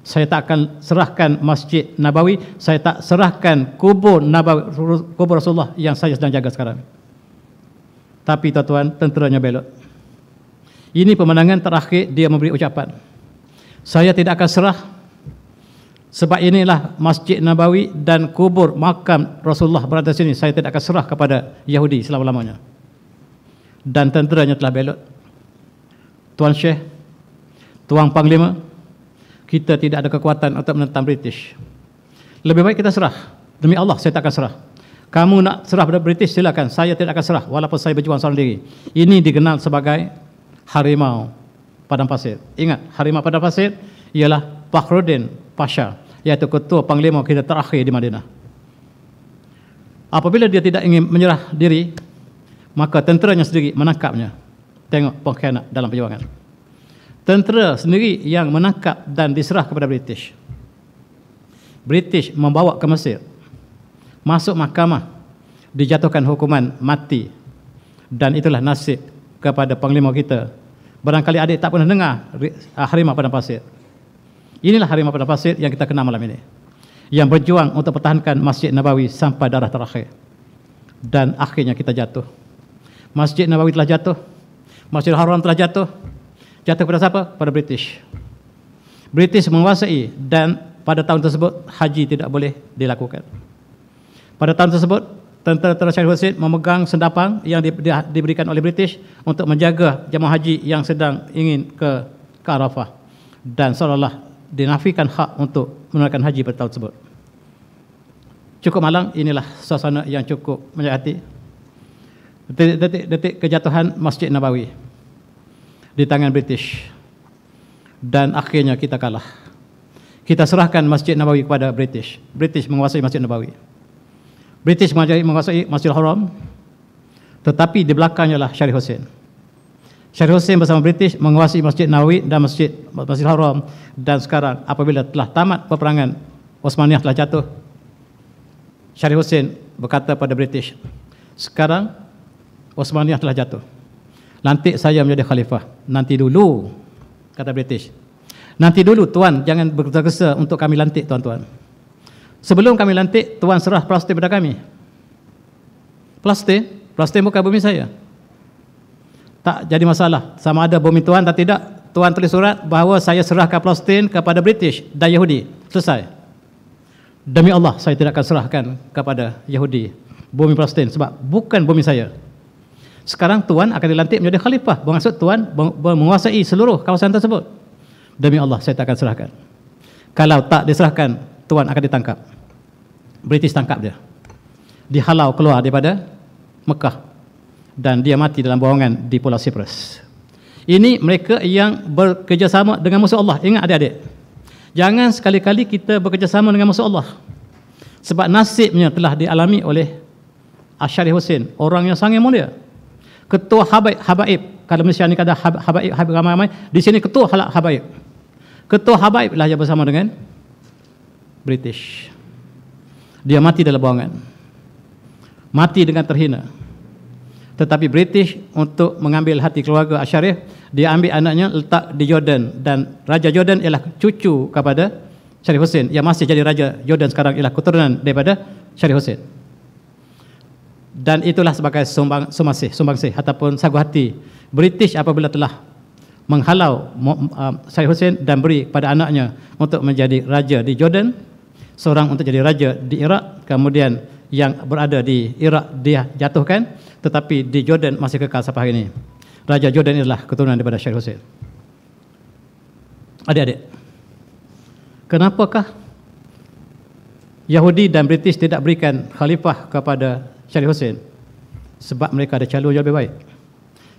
saya tak akan serahkan Masjid Nabawi, saya tak serahkan kubur Nabawi, kubur Rasulullah yang saya sedang jaga sekarang. Tapi tuan-tuan, tenteranya belot. Ini pemenangan terakhir dia memberi ucapan, saya tidak akan serah, sebab inilah Masjid Nabawi dan kubur makam Rasulullah berada di sini, saya tidak akan serah kepada Yahudi selama-lamanya. Dan tenteranya telah belot. Tuan Syekh, Tuan Panglima, kita tidak ada kekuatan untuk menentang British. Lebih baik kita serah. Demi Allah saya tak akan serah. Kamu nak serah pada British silakan, saya tidak akan serah walaupun saya berjuang seorang diri. Ini dikenal sebagai harimau padang pasir. Ingat, harimau padang pasir ialah Fakhruddin Pasha, iaitu ketua panglima kita terakhir di Madinah. Apabila dia tidak ingin menyerah diri, maka tenteranya sendiri menangkapnya. Tengok pengkhianat dalam perjuangan. Tentera sendiri yang menangkap dan diserah kepada British. British membawa ke Mesir, masuk mahkamah, dijatuhkan hukuman mati. Dan itulah nasib kepada panglima kita. Barangkali adik tak pernah dengar harimau padang pasir. Inilah harimau padang pasir yang kita kenal malam ini, yang berjuang untuk pertahankan Masjid Nabawi sampai darah terakhir. Dan akhirnya kita jatuh. Masjid Nabawi telah jatuh, Masjidil Haram telah jatuh. Jatuh kepada siapa? Pada British. British menguasai, dan pada tahun tersebut haji tidak boleh dilakukan. Pada tahun tersebut tentera Syarif Hussein memegang sendapang yang diberikan oleh British untuk menjaga jemaah haji yang sedang ingin ke Arafah, dan seolah-olah dinafikan hak untuk menunaikan haji pada tahun tersebut. Cukup malang. Inilah suasana yang cukup menyayat hati. Detik-detik kejatuhan Masjid Nabawi di tangan British, dan akhirnya kita kalah. Kita serahkan Masjid Nabawi kepada British. British menguasai Masjid Nabawi. British menguasai Masjidil Haram, tetapi di belakangnya lah Syarif Hussein. Syarif Hussein bersama British menguasai Masjid Nabawi dan Masjidil Haram. Dan sekarang apabila telah tamat peperangan Osmaniyah telah jatuh, Syarif Hussein berkata pada British, sekarang Osmaniyah telah jatuh, lantik saya menjadi khalifah. Nanti dulu, kata British. Nanti dulu tuan, jangan bergesa-gesa untuk kami lantik tuan-tuan. Sebelum kami lantik, tuan serah Palestin pada kami. Palestin bukan bumi saya. Tak jadi masalah sama ada bumi tuan atau tidak. Tuan tulis surat bahawa saya serahkan Palestin kepada British dan Yahudi. Selesai. Demi Allah, saya tidak akan serahkan kepada Yahudi bumi Palestin sebab bukan bumi saya. Sekarang tuan akan dilantik menjadi khalifah, bermaksud tuan menguasai seluruh kawasan tersebut. Demi Allah, saya tak akan serahkan. Kalau tak diserahkan, tuan akan ditangkap. British tangkap dia, dihalau keluar daripada Mekah, dan dia mati dalam buangan di Pulau Cyprus. Ini mereka yang bekerjasama dengan musuh Allah. Ingat adik-adik, jangan sekali-kali kita bekerjasama dengan musuh Allah, sebab nasibnya telah dialami oleh Syarif Hussein, orang yang sangat mulia, ketua habaib. Kalau Malaysia ni ada habaib ramai-ramai, di sini ketua habaib. Ketua habaib lah yang bersama dengan British. Dia mati dalam buangan, mati dengan terhina. Tetapi British untuk mengambil hati keluarga Syarif, dia ambil anaknya letak di Jordan, dan Raja Jordan ialah cucu kepada Syarif Hussein, yang masih jadi Raja Jordan sekarang ialah keturunan daripada Syarif Hussein. Dan itulah sebagai sumbangsih ataupun sagu hati British apabila telah menghalau Syarif Hussein dan beri pada anaknya untuk menjadi raja di Jordan, seorang untuk jadi raja di Iraq, kemudian yang berada di Iraq dia jatuhkan, tetapi di Jordan masih kekal sampai hari ini. Raja Jordan adalah keturunan daripada Syarif Hussein. Adik-adik, kenapakah Yahudi dan British tidak berikan khalifah kepada Syarif Hussein? Sebab mereka ada calon yang lebih baik.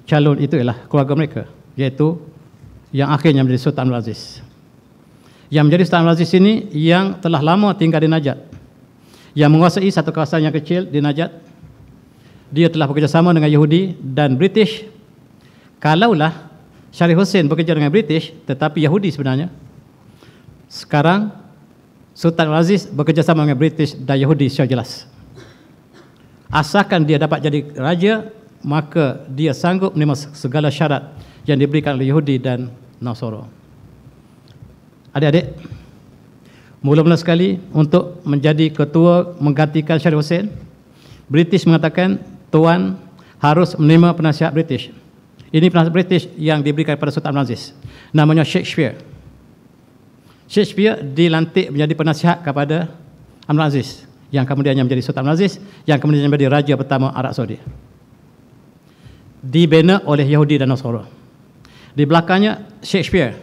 Calon itu ialah keluarga mereka, iaitu yang akhirnya menjadi Sultan Abdul Aziz. Yang menjadi Sultan Abdul Aziz ini yang telah lama tinggal di Najat, yang menguasai satu kawasan yang kecil di Najat. Dia telah bekerjasama dengan Yahudi dan British. Kalaulah Syarif Hussein bekerja dengan British tetapi Yahudi sebenarnya, sekarang Sultan Abdul Aziz bekerjasama dengan British dan Yahudi secara jelas. Asalkan dia dapat jadi raja, maka dia sanggup menerima segala syarat yang diberikan oleh Yahudi dan Nasara. Adik-adik, mula-mula sekali untuk menjadi ketua menggantikan Syarif Hussein, British mengatakan tuan harus menerima penasihat British. Ini penasihat British yang diberikan kepada Sultan Abdul Aziz, namanya Shakespeare. Shakespeare dilantik menjadi penasihat kepada Abdul Aziz, yang kemudiannya menjadi Sultan Abdul Aziz, yang kemudiannya menjadi raja pertama Arab Saudi. Dibina oleh Yahudi dan Nasara. Di belakangnya Shakespeare,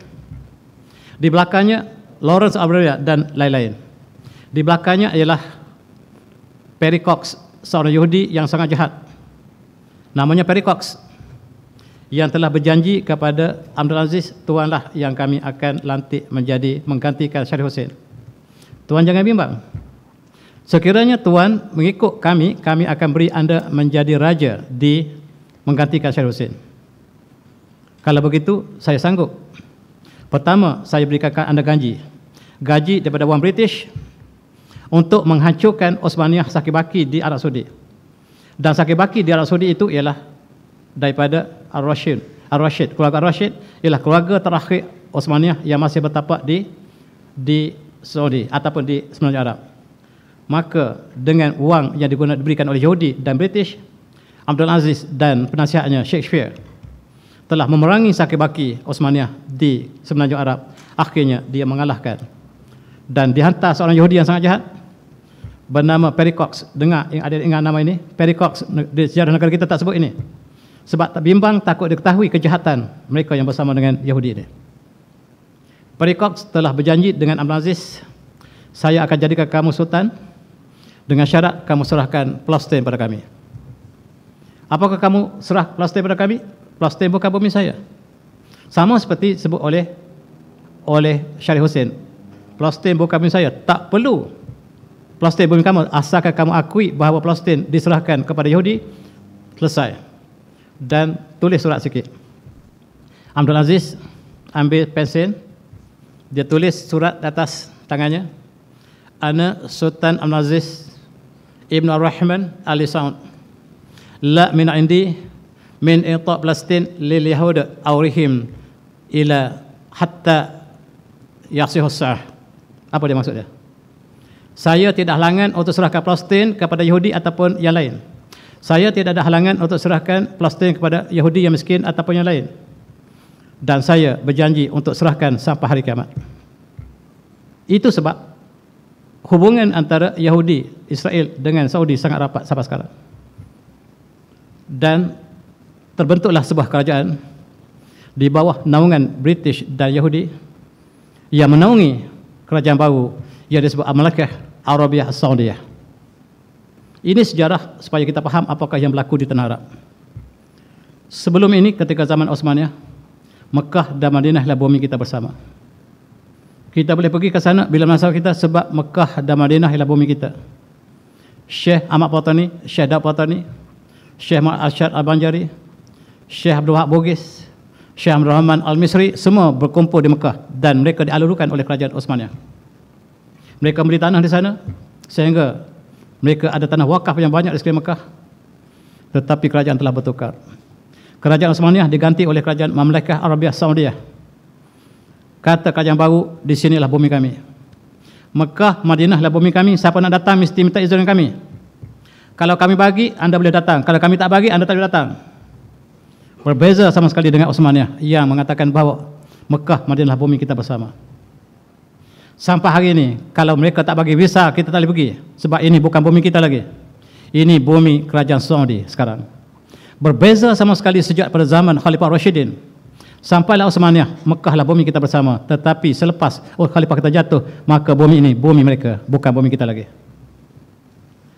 di belakangnya Lawrence Arabia dan lain-lain. Di belakangnya ialah Perry Cox, seorang Yahudi yang sangat jahat, namanya Perry Cox, yang telah berjanji kepada Abdul Aziz, tuanlah yang kami akan lantik menjadi menggantikan Syarif Hussein. Tuan jangan bimbang. Sekiranya tuan mengikut kami, kami akan beri anda menjadi raja di menggantikan Syarif Hussein. Kalau begitu, saya sanggup. Pertama, saya berikan anda gaji daripada wang British untuk menghancurkan Osmaniyah Sakibaki di Arab Saudi. Dan Sakibaki di Arab Saudi itu ialah daripada Ar-Rashid. Keluarga Ar-Rashid ialah keluarga terakhir Osmaniyah yang masih bertapak di Saudi ataupun di Semenanjung Arab. Maka dengan wang yang diberikan oleh Yahudi dan British, Abdul Aziz dan penasihatnya Shakespeare telah memerangi Sakibaki Osmaniyah di Semenanjung Arab. Akhirnya dia mengalahkan, dan dihantar seorang Yahudi yang sangat jahat bernama Perry Cox. Dengar, ada ingat nama ini? Perry Cox. Di sejarah negara kita tak sebut ini, sebab tak bimbang, takut diketahui kejahatan mereka yang bersama dengan Yahudi ini. Perry Cox telah berjanji dengan Abdul Aziz, saya akan jadikan kamu sultan dengan syarat kamu serahkan Palestin pada kami. Apakah kamu serah Palestin pada kami? Palestin bukan bumi saya. Sama seperti disebut oleh Syarif Hussein, Palestin bukan bumi saya. Tak perlu Palestin bumi kamu, asalkan kamu akui bahawa Palestin diserahkan kepada Yahudi. Selesai. Dan tulis surat sikit. Abdul Aziz ambil pensil, dia tulis surat di atas tangannya. ana Sultan Abdul Aziz Ibn Ar-Rahman Ali Saud la min indi min i'ta' Palestin lil yahud aurihim ila hatta yasihu sah. Apa dia maksud dia? Saya tidak halangan untuk serahkan Palestin kepada Yahudi ataupun yang lain. Saya tidak ada halangan untuk serahkan Palestin kepada Yahudi yang miskin ataupun yang lain. Dan saya berjanji untuk serahkan sampai hari kiamat. Itu sebab hubungan antara Yahudi, Israel dengan Saudi sangat rapat sampai sekarang. Dan terbentuklah sebuah kerajaan di bawah naungan British dan Yahudi yang menaungi kerajaan baru yang disebut Mamlakah Arabiah Saudiyah. Ini sejarah supaya kita faham apakah yang berlaku di Tanah Arab. Sebelum ini ketika zaman Osmaniyah, Mekah dan Madinah adalah bumi kita bersama. Kita boleh pergi ke sana bila masa kita sebab Mekah dan Madinah adalah bumi kita. Syekh Ahmad Patani, Syekh Daud Patani, Syekh Muhammad Arsyad Al-Banjari, Syekh Abdul Wahab Bugis, Syekh Abdul Rahman Al-Misri, semua berkumpul di Mekah dan mereka dialurukan oleh kerajaan Osmaniyah. Mereka membeli tanah di sana sehingga mereka ada tanah wakaf yang banyak di sekeliling Mekah. Tetapi kerajaan telah bertukar. Kerajaan Osmaniyah diganti oleh kerajaan Mamlakah Arabiah Saudiyah. Kata kerajaan baru, di sinilah bumi kami. Mekah, Madinah adalah bumi kami. Siapa nak datang mesti minta izin kami. Kalau kami bagi, anda boleh datang. Kalau kami tak bagi, anda tak boleh datang. Berbeza sama sekali dengan Osmaniyah yang mengatakan bahawa Mekah, Madinah adalah bumi kita bersama. Sampai hari ini, kalau mereka tak bagi visa, kita tak boleh pergi. Sebab ini bukan bumi kita lagi. Ini bumi kerajaan Saudi sekarang. Berbeza sama sekali sejak pada zaman Khalifah Rashidin. Sampailah Osmaniyah, Mekah lah bumi kita bersama. Tetapi selepas Khalifah kita jatuh, maka bumi ini, bumi mereka, bukan bumi kita lagi.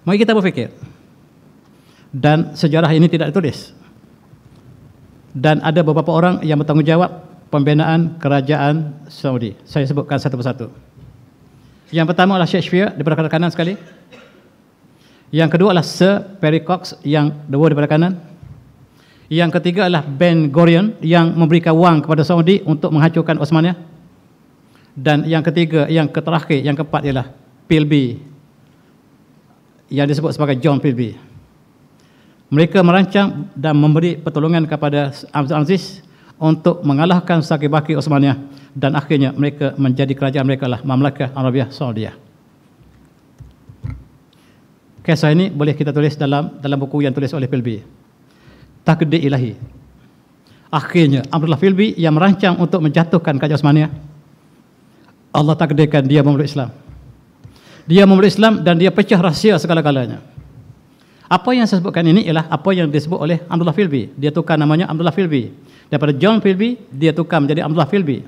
Mari kita berfikir. Dan sejarah ini tidak ditulis. Dan ada beberapa orang yang bertanggungjawab pembinaan kerajaan Saudi. Saya sebutkan satu persatu. Yang pertama adalah Sheikh Shafir daripada kanan sekali. Yang kedua adalah Sir Perry Cox yang dua daripada kanan. Yang ketiga adalah Ben Gurion yang memberikan wang kepada Saudi untuk menghancurkan Osmaniyah. Dan yang ketiga, yang terakhir, yang keempat ialah Pilby yang disebut sebagai John Pilby. Mereka merancang dan memberi pertolongan kepada Abdul Aziz untuk mengalahkan sakit-baki Osmaniyah dan akhirnya mereka menjadi kerajaan mereka lah Mamlakah Arabiah Saudiyah. Kisah ini boleh kita tulis dalam buku yang tulis oleh Pilby, Takdir Ilahi. Akhirnya Abdullah Pilby yang merancang untuk menjatuhkan kerajaan Osmaniyah, Allah takdirkan dia memeluk Islam. Dia memeluk Islam dan dia pecah rahsia segala-galanya. Apa yang saya sebutkan ini ialah apa yang disebut oleh Abdullah Pilby. Dia tukar namanya Abdullah Pilby. Daripada John Pilby, dia tukar menjadi Abdullah Pilby.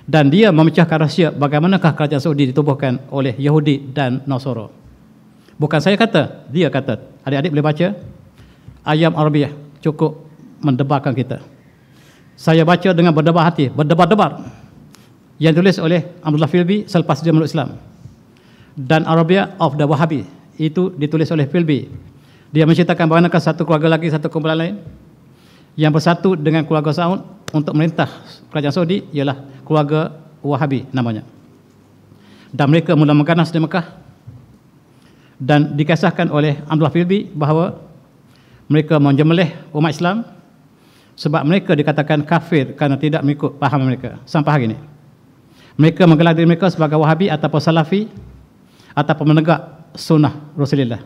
Dan dia memecahkan rahsia bagaimanakah kerajaan Saudi ditubuhkan oleh Yahudi dan Nasara. Bukan saya kata, dia kata. Adik-adik boleh baca Ayam Arabiah, cukup mendebarkan kita. Saya baca dengan berdebar hati, berdebar-debar. Yang tulis oleh Abdullah Pilby selepas dia meluk Islam. Dan Arabia of the Wahhabi, itu ditulis oleh Pilby. Dia menceritakan bagaimana satu keluarga lagi, satu kumpulan lain yang bersatu dengan keluarga Saud untuk merintah kerajaan Saudi ialah keluarga Wahhabi namanya. Dan mereka mula mengganas di Mekah. Dan dikisahkan oleh Abdullah Pilby bahawa mereka menjembelih umat Islam sebab mereka dikatakan kafir kerana tidak mengikut paham mereka sampai hari ini. Mereka menggelar diri mereka sebagai Wahhabi ataupun Salafi ataupun menegak sunnah Rasulullah.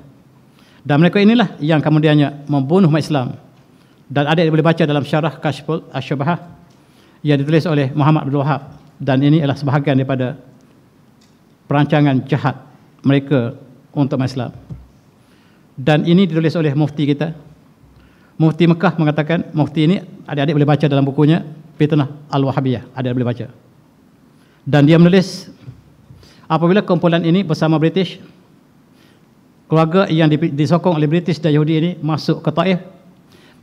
Dan mereka inilah yang kemudiannya membunuh umat Islam. Dan adik boleh baca dalam syarah Kashful Asy-Syubhat yang ditulis oleh Muhammad Abdul Wahab. Dan ini adalah sebahagian daripada perancangan jahat mereka untuk umat Islam. Dan ini ditulis oleh mufti kita. Mufti Mekah mengatakan, mufti ini adik-adik boleh baca dalam bukunya Fitnah Al-Wahhabiyah, adik-adik boleh baca. Dan dia menulis, apabila kumpulan ini bersama British, keluarga yang disokong oleh British dan Yahudi ini masuk ke Taif,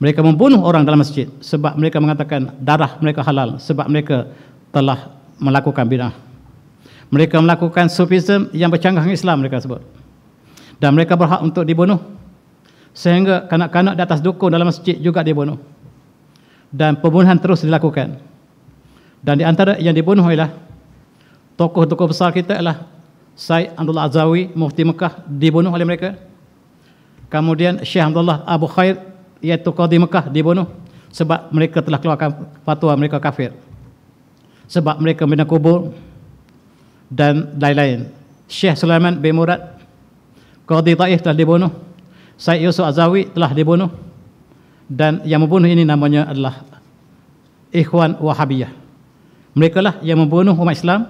mereka membunuh orang dalam masjid sebab mereka mengatakan darah mereka halal sebab mereka telah melakukan bid'ah. Mereka melakukan sufism yang bercanggah dengan Islam, mereka sebut. Dan mereka berhak untuk dibunuh. Sehingga kanak-kanak di atas dukun dalam masjid juga dibunuh. Dan pembunuhan terus dilakukan. Dan di antara yang dibunuh ialah tokoh-tokoh besar kita ialah Syekh Abdullah Azawi, mufti Mekah, dibunuh oleh mereka. Kemudian Syekh Abdullah Abu Khair, iaitu Qadhi Mekah, dibunuh sebab mereka telah keluarkan fatwa mereka kafir, sebab mereka membina kubur dan lain-lain. Syekh Sulaiman bin Murad, Qadhi Taif, telah dibunuh. Syekh Yusuf Azawi telah dibunuh, dan yang membunuh ini namanya adalah Ikhwan Wahabiyah. Mereka lah yang membunuh umat Islam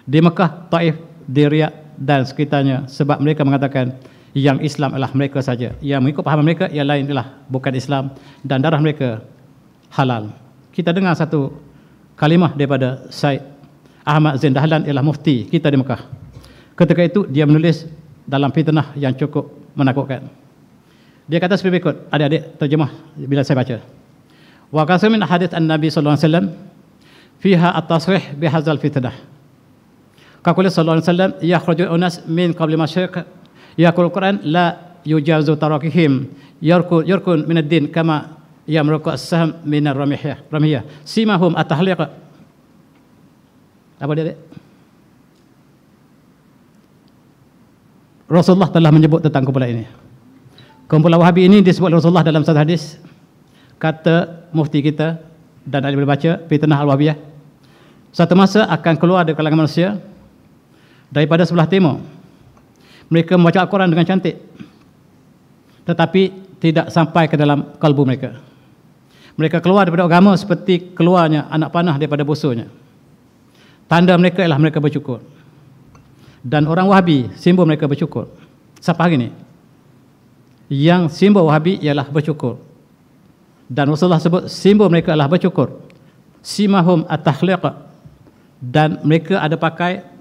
di Mekah, Taif, di Riyadh dan sekitarnya, sebab mereka mengatakan yang Islam adalah mereka saja, yang mengikut pahaman mereka yang lain adalah bukan Islam, dan darah mereka halal. Kita dengar satu kalimah daripada Syekh Ahmad Zain Dahlan, ialah mufti kita di Mekah. Ketika itu dia menulis dalam fitnah yang cukup menakutkan. Dia kata seperti berikut, adik-adik terjemah bila saya baca. Wa kasir min hadits an-nabi sallallahu alaihi wasallam fiha at-tasrih bi hadzal fitnah. Qala sallallahu alaihi wasallam yakhruju unas min qabli masyriq yaqul Quran la yujazu tarakihim yarkun min ad-din kama yamruqu as-sahm min ar-ramiyah simahum at-tahliq. Apa dia? Rasulullah telah menyebut tentang kumpulan ini. Kumpulan Wahabi ini disebut Rasulullah dalam satu hadis. Kata mufti kita dan ahli baca fitnah al-Wahabiyah, satu masa akan keluar dari kalangan manusia daripada sebelah timur. Mereka membaca Al-Quran dengan cantik, tetapi tidak sampai ke dalam kalbu mereka. Mereka keluar daripada agama seperti keluarnya anak panah daripada busuknya. Tanda mereka ialah mereka bercukur. Dan orang Wahabi, simbol mereka bercukur. Siapa hari ini? Yang simbol Wahabi ialah bercukur. Dan Rasulullah sebut simbol mereka adalah bercukur. Simahum at-tahliq. Dan mereka ada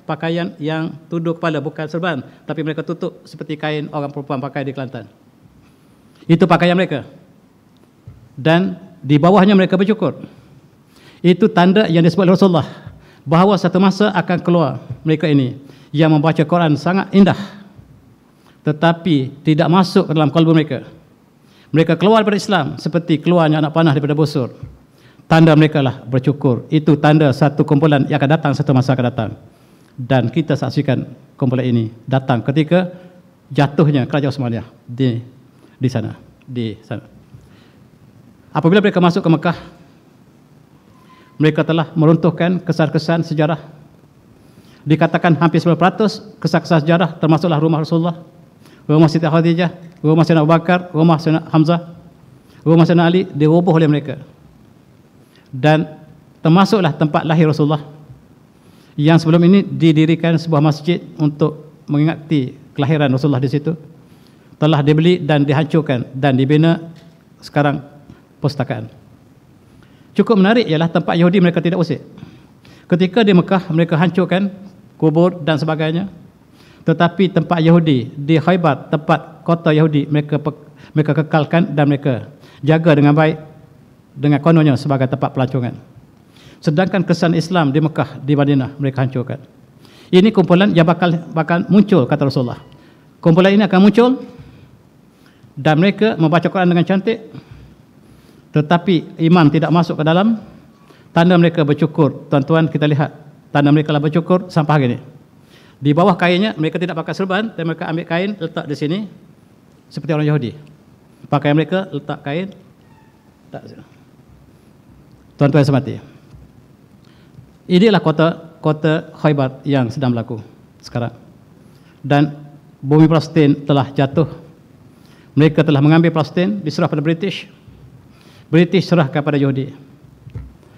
pakaian yang tutup kepala, bukan serban, tapi mereka tutup seperti kain orang perempuan pakai di Kelantan. Itu pakaian mereka. Dan di bawahnya mereka bercukur. Itu tanda yang disebut Rasulullah, bahawa satu masa akan keluar mereka ini yang membaca Quran sangat indah, tetapi tidak masuk ke dalam kalbu mereka. Mereka keluar daripada Islam seperti keluarnya anak panah daripada busur. Tanda mereka lah bercukur. Itu tanda satu kumpulan yang akan datang, satu masa akan datang. Dan kita saksikan kumpulan ini datang ketika jatuhnya Kerajaan Utsmaniyah di sana. Apabila mereka masuk ke Mekah, mereka telah meruntuhkan kesan-kesan sejarah. Dikatakan hampir 90% kesan-kesan sejarah, termasuklah rumah Rasulullah, rumah Siti Khadijah, rumah Sayyidina Abu Bakar, rumah Sayyidina Hamzah, rumah Sayyidina Ali, diroboh oleh mereka. Dan termasuklah tempat lahir Rasulullah, yang sebelum ini didirikan sebuah masjid untuk mengingati kelahiran Rasulullah di situ, telah dibeli dan dihancurkan dan dibina sekarang perpustakaan. Cukup menarik ialah tempat Yahudi mereka tidak usik. Ketika di Mekah mereka hancurkan kubur dan sebagainya, tetapi tempat Yahudi di Khaybar, tempat kota Yahudi, mereka kekalkan dan mereka jaga dengan baik, dengan kononnya sebagai tempat pelancongan. Sedangkan kesan Islam di Mekah, di Madinah mereka hancurkan. Ini kumpulan yang bakal muncul, kata Rasulullah. Kumpulan ini akan muncul dan mereka membaca Quran dengan cantik, tetapi iman tidak masuk ke dalam. Tanda mereka bercukur. Tuan-tuan, kita lihat tanda mereka lah bercukur sampai hari ini. Di bawah kainnya mereka tidak pakai serban, dan mereka ambil kain letak di sini seperti orang Yahudi. Pakaian mereka letak kain letak di sini. Tuan-tuan yang semati, inilah kota Khaybar yang sedang berlaku sekarang. Dan bumi Palestin telah jatuh. Mereka telah mengambil Palestin, diserah pada British. British serah kepada Yahudi.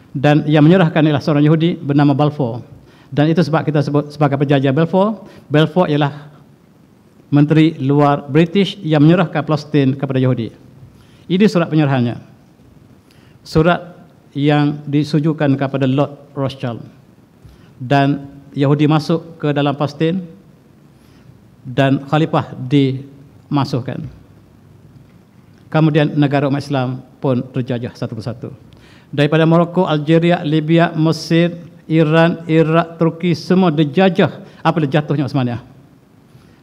Dan yang menyerahkan ialah seorang Yahudi bernama Balfour. Dan itu sebab kita sebut sebagai penjajah Balfour. Balfour ialah menteri luar British yang menyerahkan Palestin kepada Yahudi. Ini surat penyerahannya. Surat yang disujukan kepada Lord Rothschild. Dan Yahudi masuk ke dalam Palestin dan khalifah dimasukkan. Kemudian negara umat Islam pun terjajah satu persatu. Daripada Morocco, Algeria, Libya, Mesir, Iran, Iraq, Turki, semua dijajah apabila jatuhnya Utsmaniyah.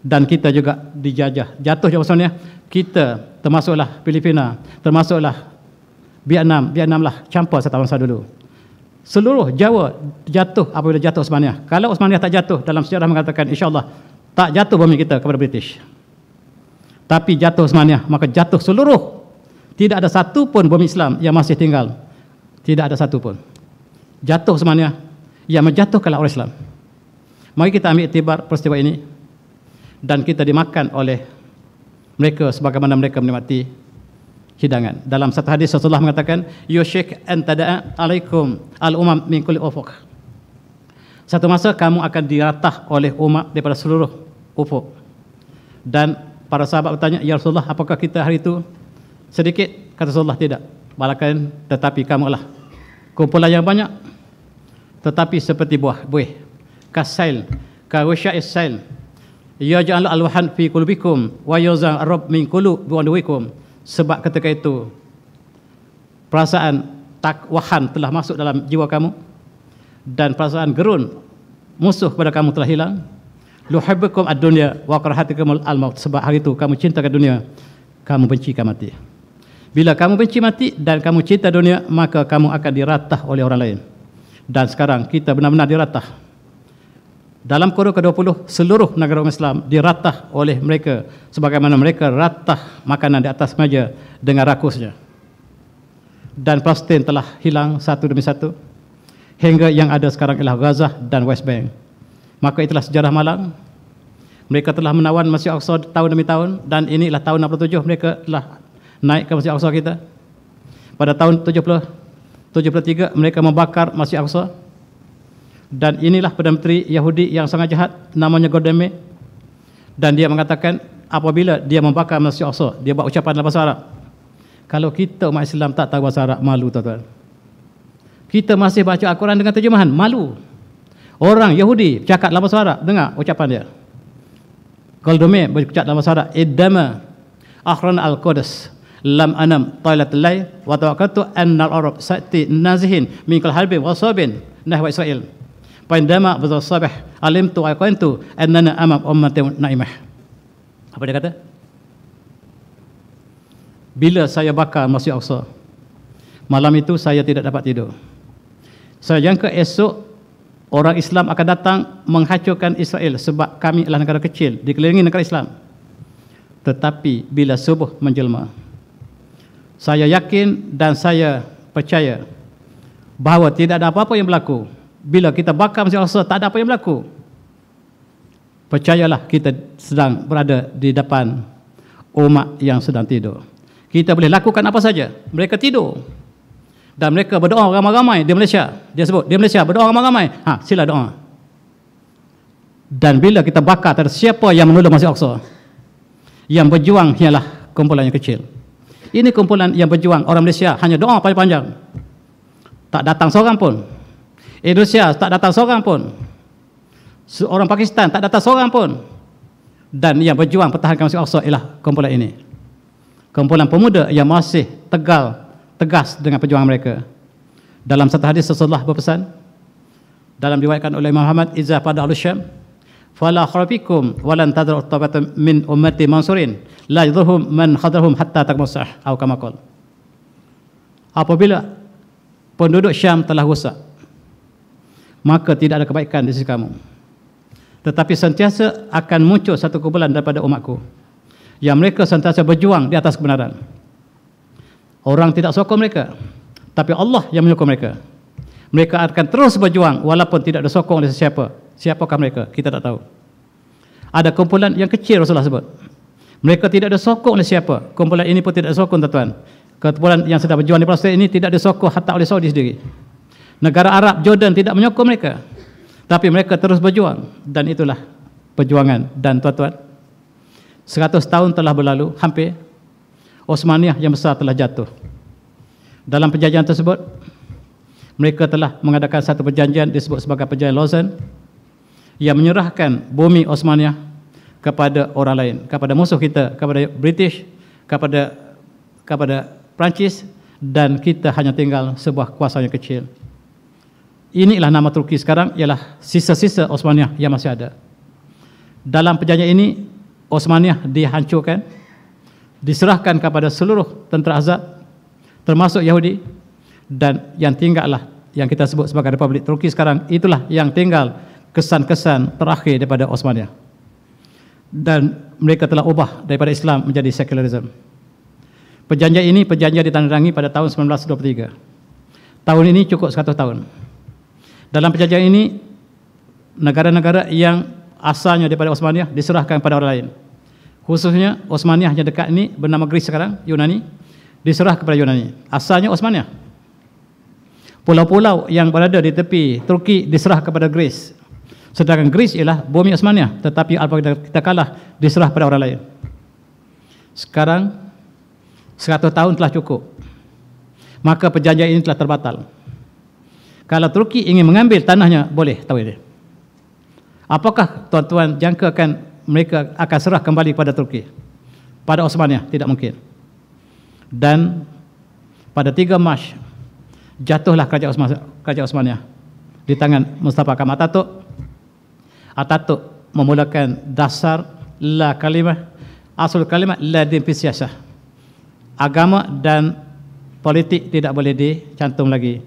Dan kita juga dijajah. Jatuhnya Utsmaniyah, kita termasuklah Filipina, termasuklah Vietnam lah campur satu masa dulu. Seluruh Jawa jatuh apabila jatuh Osmaniyah. Kalau Osmaniyah tak jatuh, dalam sejarah mengatakan insya-Allah tak jatuh bumi kita kepada British. Tapi jatuh Osmaniyah, maka jatuh seluruh. Tidak ada satu pun bumi Islam yang masih tinggal. Tidak ada satu pun. Jatuh Osmaniyah yang menjatuhkanlah orang Islam. Mari kita ambil iktibar peristiwa ini dan kita dimakan oleh mereka sebagaimana mereka menikmati hidangan. Dalam satu hadis Rasulullah mengatakan, yushik an tada'a alaikum al-umam min kulli ufuq. Satu masa kamu akan diratah oleh umat daripada seluruh ufuk. Dan para sahabat bertanya, ya Rasulullah, apakah kita hari itu sedikit? Kata Rasulullah, tidak. Balakan, tetapi kamulah kumpulan yang banyak, tetapi seperti buih kasail kawasya'is sail yaj'al al-wahan fi qulubikum wa yuza ar-rabb min qulubikum. Sebab ketika itu perasaan takwahan telah masuk dalam jiwa kamu dan perasaan gerun musuh pada kamu telah hilang. Luhibbukum ad-dunya wa karahatikumul al-maut. Sebab hari itu kamu cintakan dunia, kamu benci mati. Bila kamu benci mati dan kamu cinta dunia, maka kamu akan diratah oleh orang lain. Dan sekarang kita benar-benar diratah. Dalam kurun ke-20, seluruh negara Islam diratah oleh mereka sebagaimana mereka ratah makanan di atas meja dengan rakusnya. Dan Palestin telah hilang satu demi satu hingga yang ada sekarang ialah Gaza dan West Bank. Maka itulah sejarah malang. Mereka telah menawan Masjid Al-Aqsa tahun demi tahun, dan inilah tahun 67 mereka telah naik ke Masjid Al-Aqsa kita. Pada tahun 73 mereka membakar Masjid Al-Aqsa. Dan inilah Perdana Menteri Yahudi yang sangat jahat, namanya Golda Meir. Dan dia mengatakan apabila dia membakar Masjid Al-Aqsa, dia buat ucapan dalam bahasa Arab. Kalau kita umat Islam tak tahu bahasa Arab, malu tuan-tuan. Kita masih baca Al-Quran dengan terjemahan, malu. Orang Yahudi cakap dalam bahasa Arab, dengar ucapan dia. Golda Meir bercakap dalam bahasa Arab, iddama akhran al-Quds lam anam tailat al-layl wa tawakkatu anna al-arab sa'ti nazihin min kal harbin wa sabin nahwa Israel. Pandama bazal sabah alimtu aqantu annana amam ummatin naimah. Apa dia kata? Bila saya bakar Masjid Al-Aqsa, malam itu saya tidak dapat tidur. Saya jangka esok orang Islam akan datang menghancurkan Israel sebab kami adalah negara kecil dikelilingi negara Islam. Tetapi bila subuh menjelma, saya yakin dan saya percaya bahawa tidak ada apa-apa yang berlaku. Bila kita bakar Masjid Al-Aqsa, tak ada apa yang berlaku. Percayalah, kita sedang berada di depan umat yang sedang tidur. Kita boleh lakukan apa saja. Mereka tidur dan mereka berdoa ramai-ramai di Malaysia. Dia sebut di Malaysia berdoa ramai-ramai. Sila doa. Dan bila kita bakar, tak ada siapa yang menolong Masjid Al-Aqsa. Yang berjuang ialah kumpulan yang kecil. Ini kumpulan yang berjuang. Orang Malaysia hanya doa panjang-panjang, tak datang seorang pun. Indonesia tak datang seorang pun. Orang Pakistan tak datang seorang pun. Dan yang berjuang pertahankan Masjid Al-Aqsa ialah kumpulan ini. Kumpulan pemuda yang masih tegas dengan perjuangan mereka. Dalam satu hadis Rasulullah berpesan, dalam diriwayatkan oleh Imam Ahmad, iza pada al-syam fala kharafikum walan tadru tabatan min ummati mansurin la yadhurhum man khadarhum hatta takmusah atau kama qala. Apabila penduduk Syam telah rusak, maka tidak ada kebaikan di sisi kamu. Tetapi sentiasa akan muncul satu kumpulan daripada umatku yang mereka sentiasa berjuang di atas kebenaran. Orang tidak sokong mereka, tapi Allah yang menyokong mereka. Mereka akan terus berjuang walaupun tidak ada sokong oleh sesiapa. Siapakah mereka? Kita tak tahu. Ada kumpulan yang kecil Rasulullah sebut. Mereka tidak ada sokong oleh siapa. Kumpulan ini pun tidak ada sokong, tuan-tuan. Kumpulan yang sedang berjuang di Palestin ini tidak ada sokong hatta oleh Saudi sendiri. Negara Arab, Jordan tidak menyokong mereka. Tapi mereka terus berjuang. Dan itulah perjuangan. Dan tuan-tuan, 100 tahun telah berlalu, hampir. Osmaniyah yang besar telah jatuh. Dalam perjanjian tersebut, mereka telah mengadakan satu perjanjian disebut sebagai perjanjian Lausanne yang menyerahkan bumi Osmaniyah kepada orang lain, kepada musuh kita, kepada British, kepada Perancis, dan kita hanya tinggal sebuah kuasa yang kecil. Inilah nama Turki sekarang, ialah sisa-sisa Osmaniyah yang masih ada. Dalam perjanjian ini, Osmaniyah dihancurkan, diserahkan kepada seluruh tentera Azad, termasuk Yahudi, dan yang tinggallah yang kita sebut sebagai Republik Turki sekarang, itulah yang tinggal kesan-kesan terakhir daripada Osmaniyah. Dan mereka telah ubah daripada Islam menjadi secularism. Perjanjian ini ditandatangani pada tahun 1923. Tahun ini cukup 100 tahun. Dalam perjanjian ini, negara-negara yang asalnya daripada Osmaniyah diserahkan kepada orang lain. Khususnya Osmaniyah yang dekat ini bernama Greece sekarang, Yunani, diserah kepada Yunani. Asalnya Osmaniyah. Pulau-pulau yang berada di tepi Turki diserah kepada Greece. Sedangkan Greece ialah bumi Osmaniyah, tetapi apabila kita kalah diserah pada orang lain. Sekarang 100 tahun telah cukup. Maka perjanjian ini telah terbatal. Kalau Turki ingin mengambil tanahnya, boleh tahu ini. Apakah tuan-tuan jangkakan mereka akan serah kembali pada Turki? Pada Osmaniyah? Tidak mungkin. Dan pada 3 Mac jatuhlah kerajaan Osmaniyah di tangan Mustafa Kemal Atatürk. Atatürk memulakan dasar la kalimah, asal kalimah la din fi siyasah. Agama dan politik tidak boleh dicantum lagi.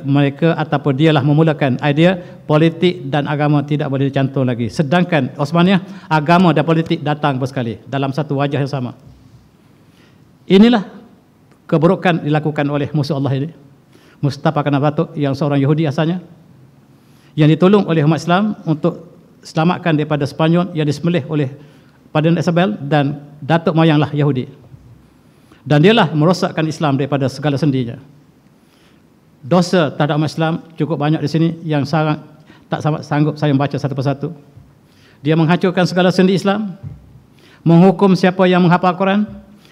Mereka ataupun dialah memulakan idea politik dan agama tidak boleh dicantum lagi. Sedangkan Osmaniyah, agama dan politik datang bersekali dalam satu wajah yang sama. Inilah keburukan dilakukan oleh musuh Allah ini, Mustafa Kemal Atatürk, yang seorang Yahudi asalnya, yang ditolong oleh umat Islam untuk selamatkan daripada Spanyol yang disembelih oleh Padang Isabel, dan datuk moyanglah Yahudi. Dan dialah merosakkan Islam daripada segala sendinya. Dosa terhadap umat Islam cukup banyak di sini yang sangat tak sanggup saya membaca satu persatu. Dia menghancurkan segala sendi Islam, menghukum siapa yang menghafal Quran,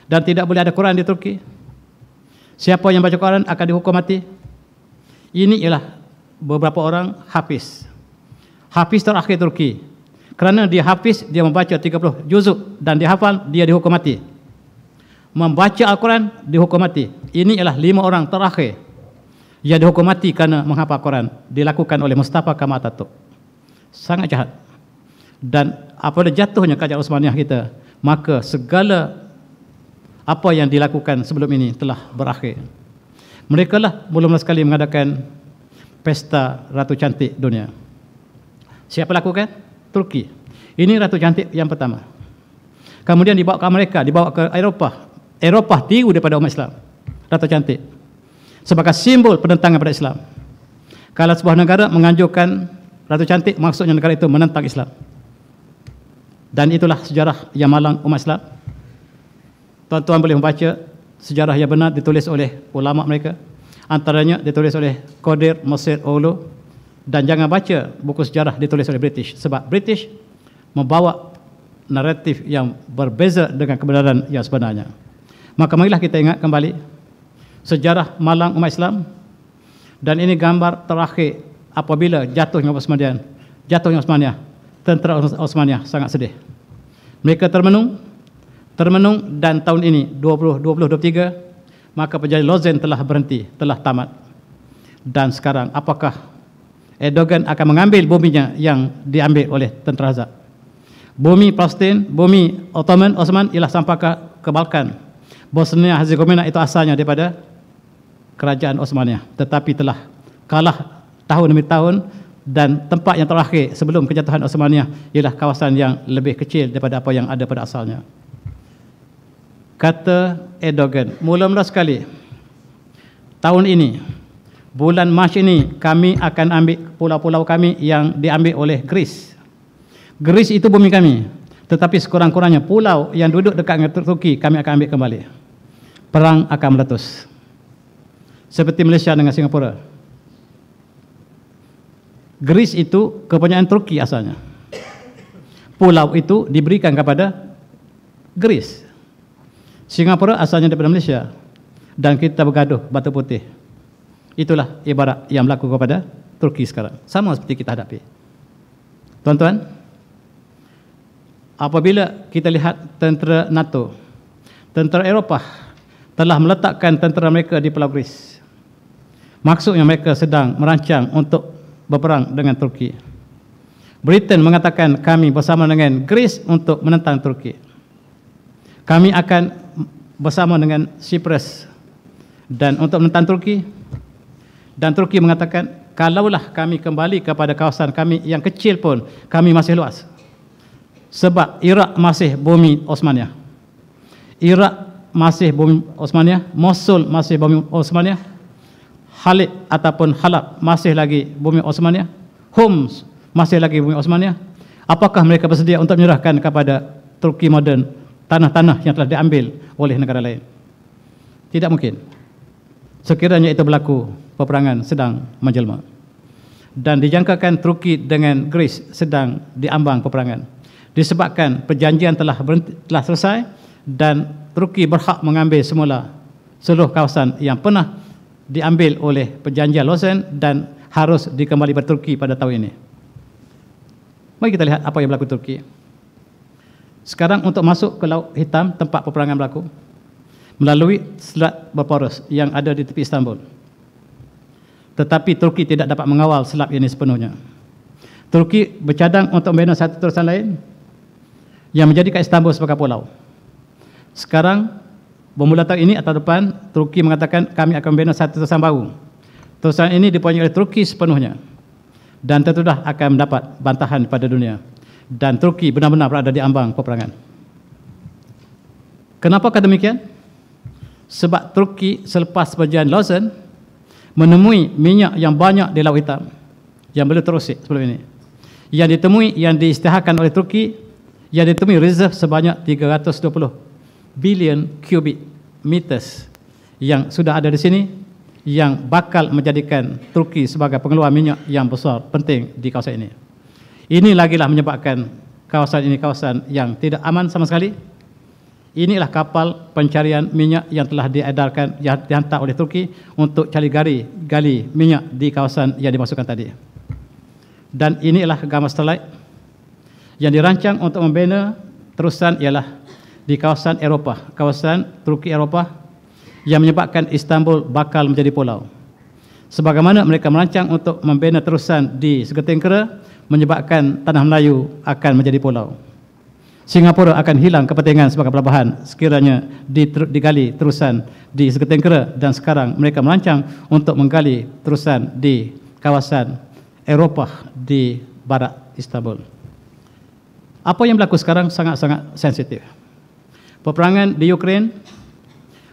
dan tidak boleh ada Quran di Turki. Siapa yang baca Quran akan dihukum mati. Ini ialah beberapa orang hafiz. Hafiz terakhir Turki. Kerana dia hafiz, dia membaca 30 juzuk dan dia hafal, dia dihukum mati. Membaca Al-Quran, dihukum mati. Ini ialah 5 orang terakhir yang dihukum mati kerana menghafal Quran. Dilakukan oleh Mustafa Kemal Atatürk. Sangat jahat. Dan apabila jatuhnya kerajaan Osmaniyah kita, maka segala apa yang dilakukan sebelum ini telah berakhir. Mereka lah mula-mula sekali mengadakan pesta Ratu Cantik Dunia. Siapa lakukan? Turki. Ini Ratu Cantik yang pertama. Kemudian dibawa ke Amerika, dibawa ke Eropah. Eropah tiru daripada umat Islam, Ratu Cantik, sebagai simbol penentangan pada Islam. Kalau sebuah negara menganjurkan Ratu Cantik, maksudnya negara itu menentang Islam. Dan itulah sejarah yang malang umat Islam. Tuan-tuan boleh membaca sejarah yang benar ditulis oleh ulama mereka. Antaranya ditulis oleh Qadir Masir Oulu. Dan jangan baca buku sejarah ditulis oleh British, sebab British membawa naratif yang berbeza dengan kebenaran yang sebenarnya. Maka marilah kita ingat kembali sejarah malang umat Islam. Dan ini gambar terakhir apabila jatuhnya Osmaniyah, tentera Osmaniyah sangat sedih. Mereka termenung, dan tahun ini 2023 maka perjanjian Lausanne telah berhenti, telah tamat. Dan sekarang apakah Erdogan akan mengambil buminya yang diambil oleh tentera Azad? Bumi Palestin, bumi Osman ialah sampai ke Balkan. Bosnia Herzegovina itu asalnya daripada kerajaan Osmaniyah, tetapi telah kalah tahun demi tahun, dan tempat yang terakhir sebelum kejatuhan Osmaniyah ialah kawasan yang lebih kecil daripada apa yang ada pada asalnya. Kata Erdogan, mula-mula sekali tahun ini, bulan Mac ini, kami akan ambil pulau-pulau kami yang diambil oleh Greece. Greece itu bumi kami, tetapi sekurang-kurangnya pulau yang duduk dekat dengan Turki kami akan ambil kembali. Perang akan meletus. Seperti Malaysia dengan Singapura. Greece itu kepunyaan Turki asalnya. Pulau itu diberikan kepada Greece. Singapura asalnya daripada Malaysia. Dan kita bergaduh batu putih. Itulah ibarat yang berlaku kepada Turki sekarang. Sama seperti kita hadapi. Tuan-tuan, apabila kita lihat tentera NATO, tentera Eropah telah meletakkan tentera mereka di Pulau Greece. Maksudnya mereka sedang merancang untuk berperang dengan Turki. Britain mengatakan kami bersama dengan Greece untuk menentang Turki. Kami akan bersama dengan Cyprus dan untuk menentang Turki. Dan Turki mengatakan, kalaulah kami kembali kepada kawasan kami yang kecil pun, kami masih luas. Sebab Iraq masih bumi Osmaniyah. Iraq masih bumi Osmaniyah, Mosul masih bumi Osmaniyah, Halib ataupun Halab masih lagi bumi Osmaniyah, Homs masih lagi bumi Osmaniyah. Apakah mereka bersedia untuk menyerahkan kepada Turki moden tanah-tanah yang telah diambil oleh negara lain? Tidak mungkin. Sekiranya itu berlaku, peperangan sedang menjelma. Dan dijangkakan Turki dengan Greece sedang diambang peperangan. Disebabkan perjanjian telah selesai dan Turki berhak mengambil semula seluruh kawasan yang pernah diambil oleh perjanjian Lausanne dan harus dikembali pada Turki pada tahun ini. Mari kita lihat apa yang berlaku Turki. Sekarang untuk masuk ke Laut Hitam, tempat peperangan berlaku, melalui selat berporos yang ada di tepi Istanbul. Tetapi Turki tidak dapat mengawal selat ini sepenuhnya. Turki bercadang untuk membina satu terusan lain yang menjadikan Istanbul sebagai pulau. Sekarang, bermula tahun ini atau depan, Turki mengatakan kami akan membina satu terusan baru. Terusan ini dipunyai oleh Turki sepenuhnya dan tentulah akan mendapat bantahan pada dunia. Dan Turki benar-benar berada di ambang peperangan. Kenapakah demikian? Sebab Turki selepas perjanjian Lausanne menemui minyak yang banyak di Laut Hitam yang belum terusik sebelum ini. Yang ditemui, yang diisytiharkan oleh Turki, yang ditemui reserve sebanyak 320 bilion cubic meters yang sudah ada di sini, yang bakal menjadikan Turki sebagai pengeluar minyak yang besar penting di kawasan ini. Ini lagilah menyebabkan kawasan ini kawasan yang tidak aman sama sekali. Inilah kapal pencarian minyak yang telah diedarkan, yang dihantar oleh Turki untuk gali minyak di kawasan yang dimasukkan tadi. Dan inilah gambar satellite yang dirancang untuk membina terusan ialah di kawasan Eropah, kawasan Turki Eropah, yang menyebabkan Istanbul bakal menjadi pulau. Sebagaimana mereka merancang untuk membina terusan di Segeting Kera, menyebabkan tanah Melayu akan menjadi pulau. Singapura akan hilang kepentingan sebagai pelabuhan sekiranya digali terusan di Segeting Kera, dan sekarang mereka merancang untuk menggali terusan di kawasan Eropah di barat Istanbul. Apa yang berlaku sekarang sangat-sangat sensitif. Peperangan di Ukraine,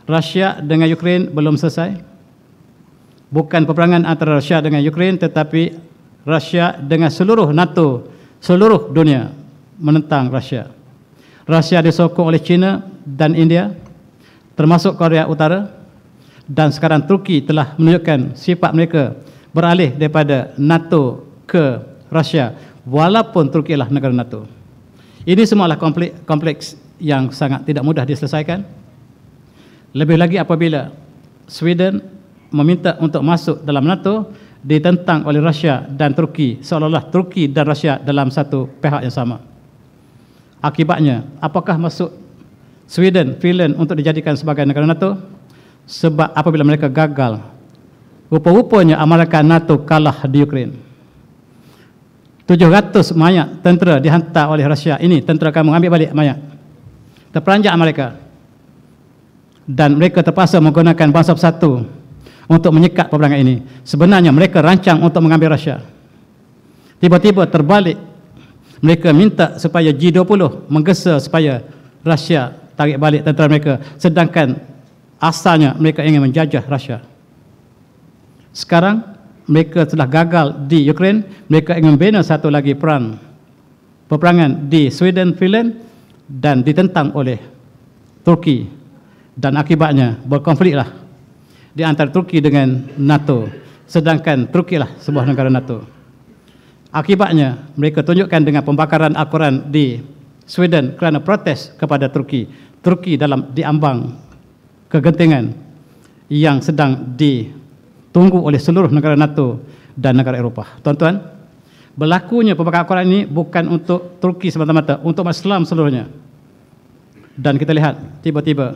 Rusia dengan Ukraine belum selesai. Bukan peperangan antara Rusia dengan Ukraine, tetapi Rusia dengan seluruh NATO, seluruh dunia menentang Rusia. Rusia disokong oleh China dan India, termasuk Korea Utara, dan sekarang Turki telah menunjukkan sifat mereka beralih daripada NATO ke Rusia, walaupun Turki adalah negara NATO. Ini semua adalah kompleks yang sangat tidak mudah diselesaikan. Lebih lagi apabila Sweden meminta untuk masuk dalam NATO, ditentang oleh Rusia dan Turki, seolah-olah Turki dan Rusia dalam satu pihak yang sama. Akibatnya, apakah masuk Sweden, Finland untuk dijadikan sebagai negara NATO? Sebab apabila mereka gagal, rupa-rupanya Amerika NATO kalah di Ukraine. 700 mayat tentera dihantar oleh Rusia. Ini tentera kamu ambil balik mayat. Terperanjat Amerika. Dan mereka terpaksa menggunakan bangsa bersatu untuk menyekat peperangan ini. Sebenarnya mereka rancang untuk mengambil Rusia. Tiba-tiba terbalik. Mereka minta supaya G20 menggesa supaya Rusia tarik balik tentera mereka. Sedangkan asalnya mereka ingin menjajah Rusia. Sekarang mereka telah gagal di Ukraine. Mereka ingin membina satu lagi peperangan di Sweden, Finland, dan ditentang oleh Turki. Dan akibatnya berkonfliklah di antara Turki dengan NATO, sedangkan Turki lah sebuah negara NATO. Akibatnya mereka tunjukkan dengan pembakaran Al-Quran di Sweden kerana protes kepada Turki. Turki dalam diambang kegentingan yang sedang ditunggu oleh seluruh negara NATO dan negara Eropah. Tuan-tuan, berlakunya pembakaran Al-Quran ini bukan untuk Turki semata-mata, untuk umat Islam seluruhnya. Dan kita lihat tiba-tiba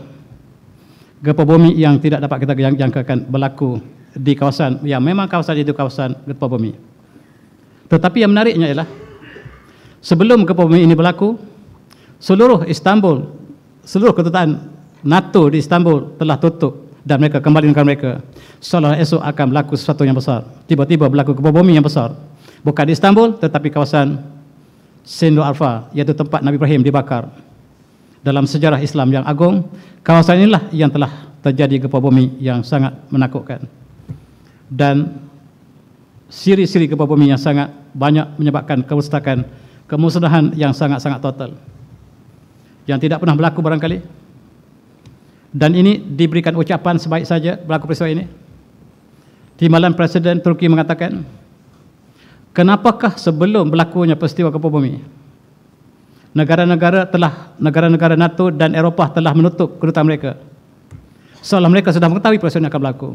gempa bumi yang tidak dapat kita jangkakan berlaku di kawasan yang memang kawasan itu kawasan gempa bumi. Tetapi yang menariknya ialah sebelum gempa bumi ini berlaku, seluruh Istanbul, seluruh kedutaan NATO di Istanbul telah tutup dan mereka kembali ke negara mereka, seolah esok akan berlaku sesuatu yang besar. Tiba-tiba berlaku gempa bumi yang besar, bukan di Istanbul tetapi kawasan Sindhu Arfa, iaitu tempat Nabi Ibrahim dibakar. Dalam sejarah Islam yang agung, kawasan inilah yang telah terjadi gempa bumi yang sangat menakutkan, dan siri-siri gempa bumi yang sangat banyak menyebabkan kerusakan, kemusnahan yang sangat-sangat total, yang tidak pernah berlaku barangkali. Dan ini diberikan ucapan sebaik saja berlaku peristiwa ini. Timbalan Presiden Turki mengatakan, kenapakah sebelum berlakunya peristiwa gempa bumi, negara-negara NATO dan Eropah telah menutup kedutaan mereka, seolah mereka sudah mengetahui peristiwa yang akan berlaku.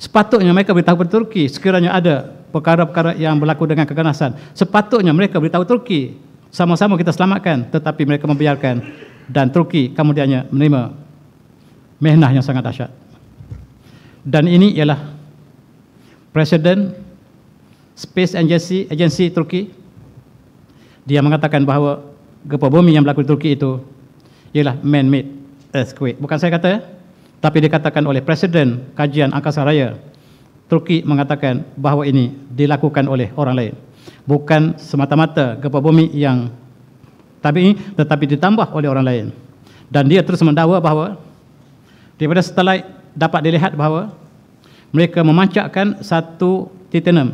Sepatutnya mereka beritahu kepada Turki sekiranya ada perkara-perkara yang berlaku dengan keganasan. Sepatutnya mereka beritahu Turki, sama-sama kita selamatkan, tetapi mereka membiarkan, dan Turki kemudiannya menerima mehnah yang sangat dahsyat. Dan ini ialah Presiden Space Agency Turki. Dia mengatakan bahawa gempa bumi yang berlaku di Turki itu ialah man-made earthquake. Bukan saya kata ya, tapi dikatakan oleh Presiden Kajian Angkasa Raya Turki mengatakan bahawa ini dilakukan oleh orang lain. Bukan semata-mata gempa bumi yang tabii, tetapi ditambah oleh orang lain. Dan dia terus mendakwa bahawa daripada satelit dapat dilihat bahawa mereka memancapkan satu titanium,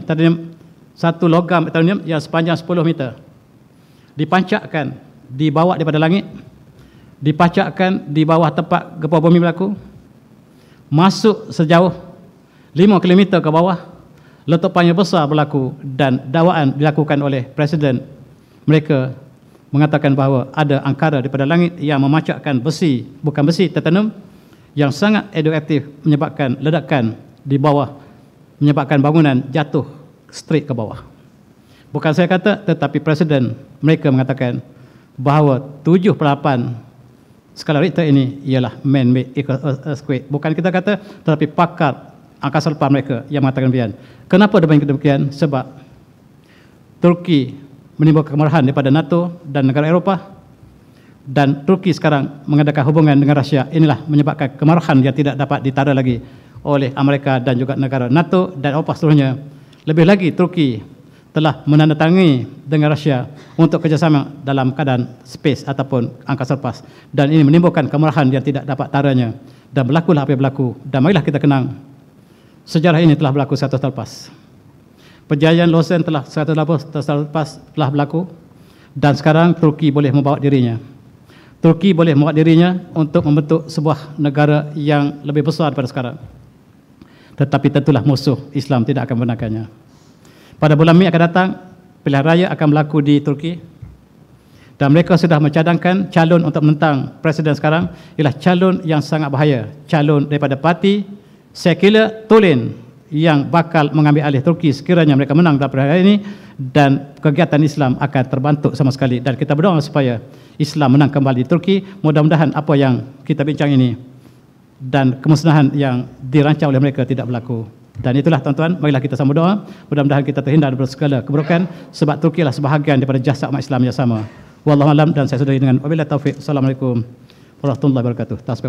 satu logam titanium yang sepanjang 10 meter. Dipancapkan, dibawa daripada langit, dipancapkan di bawah tempat gempa bumi berlaku, masuk sejauh 5 km ke bawah, letupan yang besar berlaku, dan dakwaan dilakukan oleh Presiden mereka mengatakan bahawa ada angkara daripada langit yang memancapkan besi, bukan besi, titanium yang sangat radioaktif, menyebabkan ledakan di bawah, menyebabkan bangunan jatuh straight ke bawah. Bukan saya kata, tetapi Presiden mereka mengatakan bahawa 7/8 skala Richter ini ialah man-made earthquake. Bukan kita kata, tetapi pakar angkasa lepas mereka yang mengatakan demikian. Kenapa demikian? Sebab Turki menimbulkan kemarahan daripada NATO dan negara Eropah, dan Turki sekarang mengadakan hubungan dengan Rusia. Inilah menyebabkan kemarahan yang tidak dapat ditara lagi oleh Amerika dan juga negara NATO dan Eropah seluruhnya. Lebih lagi, Turki telah menandatangani dengan Rusia untuk kerjasama dalam keadaan space ataupun angkasa lepas, dan ini menimbulkan kemarahan yang tidak dapat taranya, dan berlakulah apa yang berlaku. Dan marilah kita kenang, sejarah ini telah berlaku 100 tahun lepas. Perjalanan Lausanne telah 100 tahun lepas telah berlaku, dan sekarang Turki boleh membawa dirinya. Turki boleh membawa dirinya untuk membentuk sebuah negara yang lebih besar daripada sekarang. Tetapi tentulah musuh Islam tidak akan membenarkannya. Pada bulan Mei akan datang, pilihan raya akan berlaku di Turki, dan mereka sudah mencadangkan calon untuk menentang Presiden sekarang ialah calon yang sangat bahaya, calon daripada parti sekular Tulen yang bakal mengambil alih Turki sekiranya mereka menang dalam pilihan raya ini, dan kegiatan Islam akan terbantuk sama sekali. Dan kita berdoa supaya Islam menang kembali di Turki. Mudah-mudahan apa yang kita bincang ini dan kemusnahan yang dirancang oleh mereka tidak berlaku. Dan itulah tuan-tuan, marilah kita sama doa, mudah-mudahan kita terhindar daripada segala keburukan, sebab Turki adalah sebahagian daripada jasad umat Islam yang sama. Wallahu a'lam, dan saya sudahi dengan wabillahi taufik. Assalamualaikum warahmatullahi wabarakatuh. Tasbih.